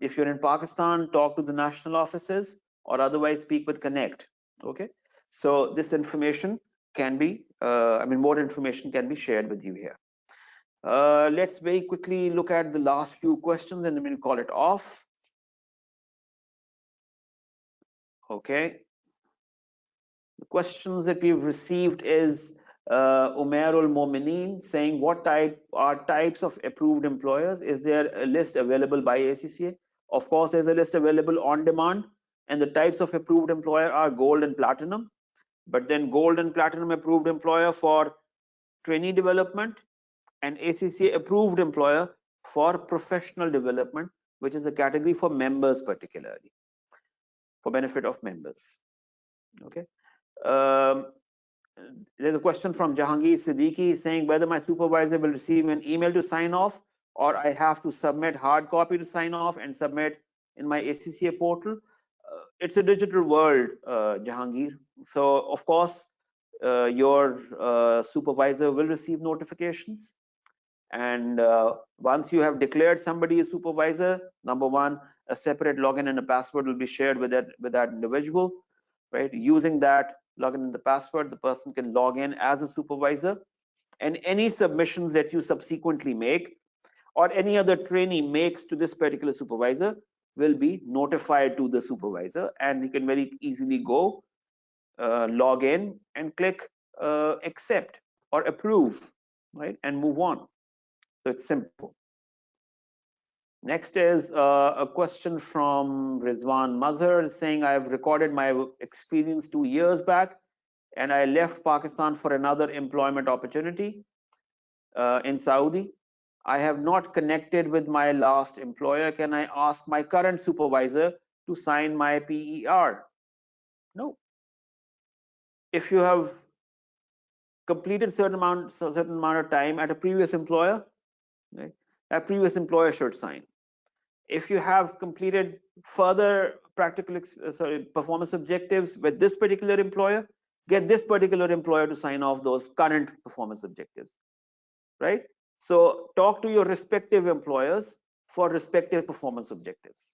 If you're in Pakistan, talk to the national offices, or otherwise speak with Connect. Okay, so this information can be, more information can be shared with you here. Let's very quickly look at the last few questions and then we'll call it off. Okay. The questions that we've received is Umair ul Momineen saying, what types of approved employers? Is there a list available by ACCA? Of course, there's a list available on demand, and the types of approved employer are gold and platinum. But then gold and platinum approved employer for trainee development, and ACCA approved employer for professional development, which is a category for members, particularly for benefit of members. Okay. There's a question from Jahangir Siddiqui saying whether my supervisor will receive an email to sign off, or I have to submit hard copy to sign off and submit in my ACCA portal. It's a digital world, Jahangir. So of course, your supervisor will receive notifications. And once you have declared somebody a supervisor, number one, a separate login and a password will be shared with that individual, right? Using that login and the password, the person can log in as a supervisor, and any submissions that you subsequently make or any other trainee makes to this particular supervisor will be notified to the supervisor, and he can very easily go log in and click accept or approve, right, and move on. So it's simple. Next is a question from Rizwan Mazhar saying, I've recorded my experience 2 years back and I left Pakistan for another employment opportunity in Saudi. I have not connected with my last employer. Can I ask my current supervisor to sign my PER? No. If you have completed certain amount of time at a previous employer, right, that previous employer should sign. If you have completed further performance objectives with this particular employer, get this particular employer to sign off those current performance objectives, right? So talk to your respective employers for respective performance objectives.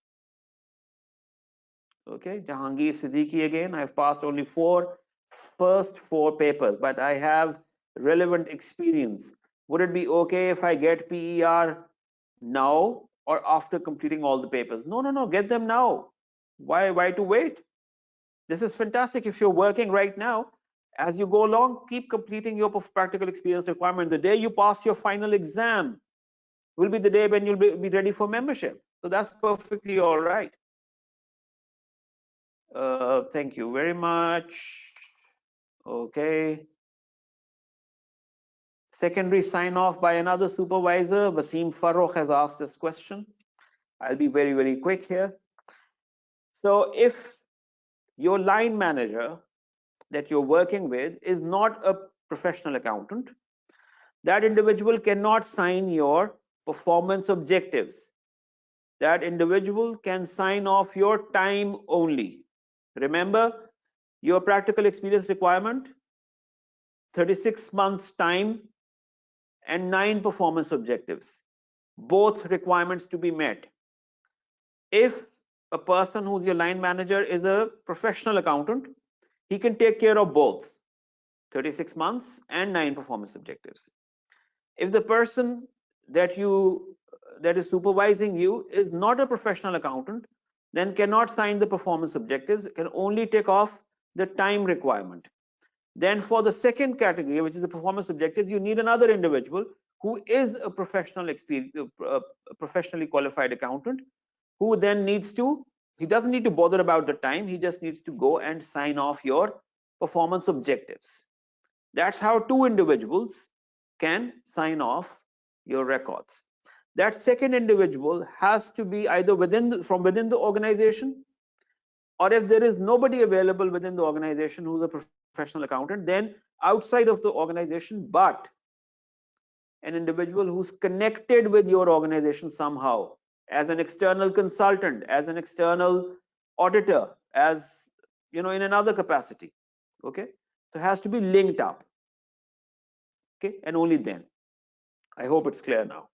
Okay, Jahangir Siddiqui again. I've passed only first four papers, but I have relevant experience. Would it be okay if I get PER now or after completing all the papers? No, no, no, get them now. Why to wait? This is fantastic. If you're working right now, as you go along, keep completing your practical experience requirement. The day you pass your final exam will be the day when you'll be ready for membership. So that's perfectly all right. Thank you very much. Okay. Secondary sign off by another supervisor. Wasim Farokh has asked this question. I'll be very, very quick here. So if your line manager that you're working with is not a professional accountant, that individual cannot sign your performance objectives. That individual can sign off your time only. Remember, your practical experience requirement, 36 months time and 9 performance objectives, both requirements to be met. If a person who's your line manager is a professional accountant, he can take care of both 36 months and 9 performance objectives. If the person that is supervising you is not a professional accountant, then cannot sign the performance objectives, can only take off the time requirement. Then for the second category, which is the performance objectives, you need another individual who is a professionally qualified accountant, who then he doesn't need to bother about the time, he just needs to go and sign off your performance objectives. That's how two individuals can sign off your records. That second individual has to be either from within the organization, or if there is nobody available within the organization who's a professional accountant, then outside of the organization, but an individual who's connected with your organization somehow, as an external consultant, as an external auditor, as in another capacity. Okay, so it has to be linked up. Okay, and only then. I hope it's clear now.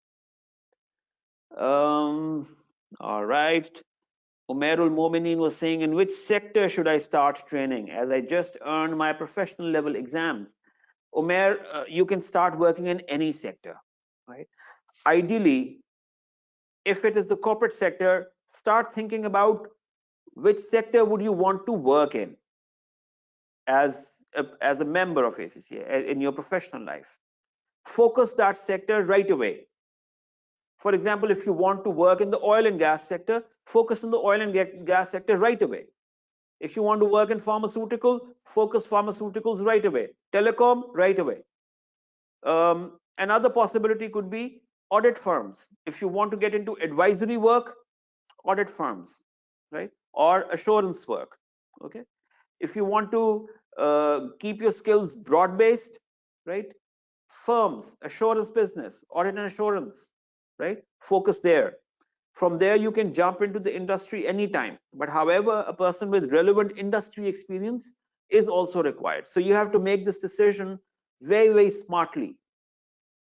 All right. Umairul Mominin was saying, in which sector should I start training, as I just earned my professional level exams? Umair, you can start working in any sector, right? Ideally, if it is the corporate sector, start thinking about which sector would you want to work in as a member of ACCA in your professional life. Focus that sector right away. For example, if you want to work in the oil and gas sector, focus on the oil and gas sector right away. If you want to work in pharmaceutical, focus pharmaceuticals right away. Telecom, right away. Another possibility could be audit firms. If you want to get into advisory work, audit firms, right? Or assurance work. Okay. If you want to keep your skills broad-based, right? Firms, assurance business, audit and assurance, right? Focus there. From there, you can jump into the industry anytime. But however, a person with relevant industry experience is also required. So you have to make this decision very, very smartly.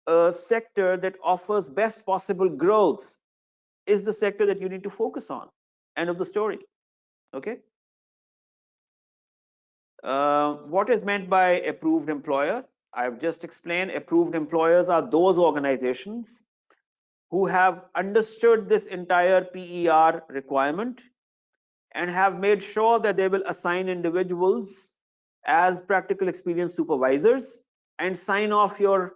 A sector that offers best possible growth is the sector that you need to focus on. End of the story. Okay. What is meant by approved employer? I've just explained. Approved employers are those organizations who have understood this entire PER requirement and have made sure that they will assign individuals as practical experience supervisors and sign off your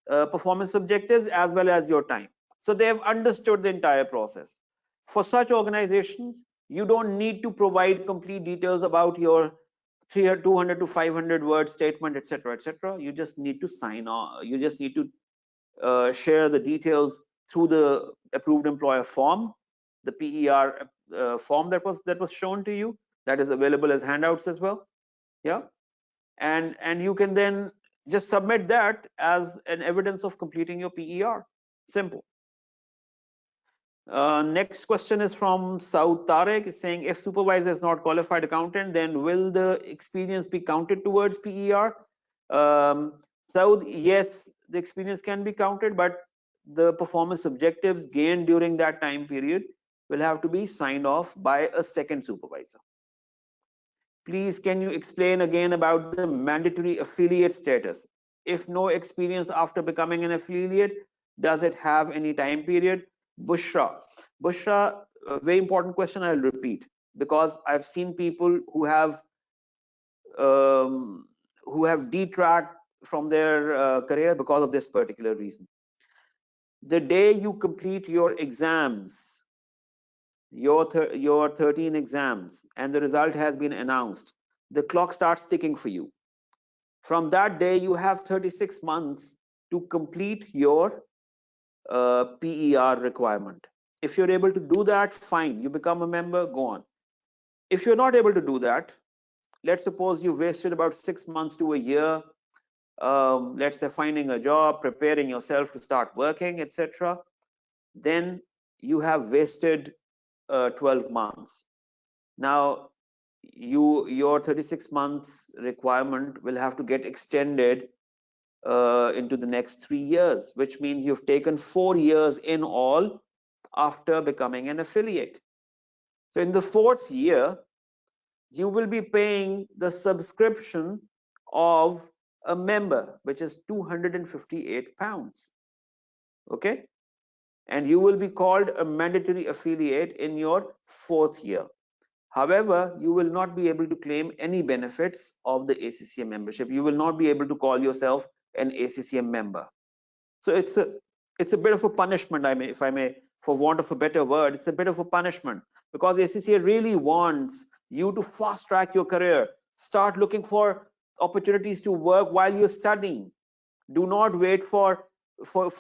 performance objectives as well as your time. So they have understood the entire process. For such organizations, you don't need to provide complete details about your 200 to 500 word statement, etc., etc. You just need to sign on. You just need to share the details through the approved employer form, the PER form that was shown to you, that is available as handouts as well. Yeah, and you can then just submit that as an evidence of completing your PER. Simple. Next question is from Saud Tarek. Is saying, if supervisor is not qualified accountant, then will the experience be counted towards PER? Saud, yes, the experience can be counted, but the performance objectives gained during that time period will have to be signed off by a second supervisor. Please, can you explain again about the mandatory affiliate status? If no experience after becoming an affiliate, does it have any time period? Bushra, a very important question. I'll repeat because I've seen people who have detracked from their career because of this particular reason. The day you complete your exams, your 13 exams, and the result has been announced, the clock starts ticking for you. From that day, you have 36 months to complete your PER requirement. If you're able to do that, fine, you become a member, go on. If you're not able to do that, let's suppose you wasted about 6 months to a year, let's say finding a job, preparing yourself to start working, etc., then you have wasted 12 months. Now, your 36 months requirement will have to get extended into the next 3 years, which means you've taken 4 years in all after becoming an affiliate. So in the 4th year, you will be paying the subscription of a member, which is 258 pounds. Okay, and you will be called a mandatory affiliate in your 4th year. However, you will not be able to claim any benefits of the ACCM membership. You will not be able to call yourself an ACCM member. So it's a bit of a punishment, if I may, for want of a better word, it's a bit of a punishment, because ACCA really wants you to fast track your career. Start looking for opportunities to work while you're studying. Do not wait for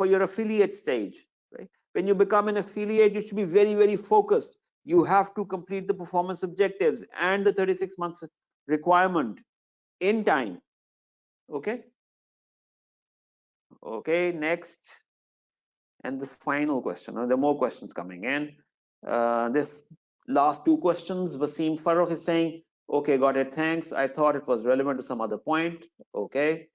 your affiliate stage. Right? When you become an affiliate, you should be very, very focused. You have to complete the performance objectives and the 36 months requirement in time. Okay. Okay, next. And the final question. There are more questions coming in. This last 2 questions, Wasim Farooq is saying, okay, got it, thanks. I thought it was relevant to some other point. Okay.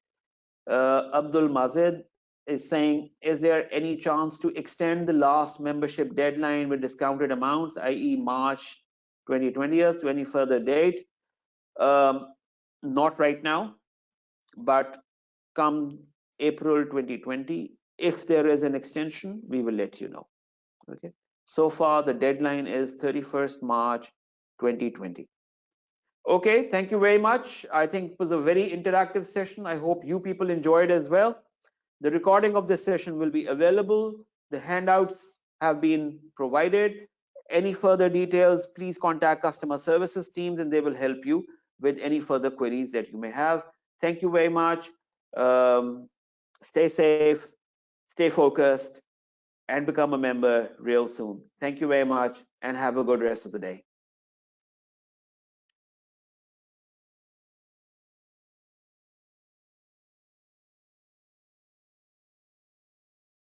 Abdul Mazid is saying, is there any chance to extend the last membership deadline with discounted amounts, i.e. March 2020 to any further date? Not right now, but come April 2020, if there is an extension, we will let you know. Okay. So far, the deadline is 31st March 2020. Okay, thank you very much. I think it was a very interactive session. I hope you people enjoyed as well. The recording of this session will be available. The handouts have been provided. Any further details, please contact customer services teams and they will help you with any further queries that you may have. Thank you very much. Stay safe, stay focused, and become a member real soon. Thank you very much and have a good rest of the day.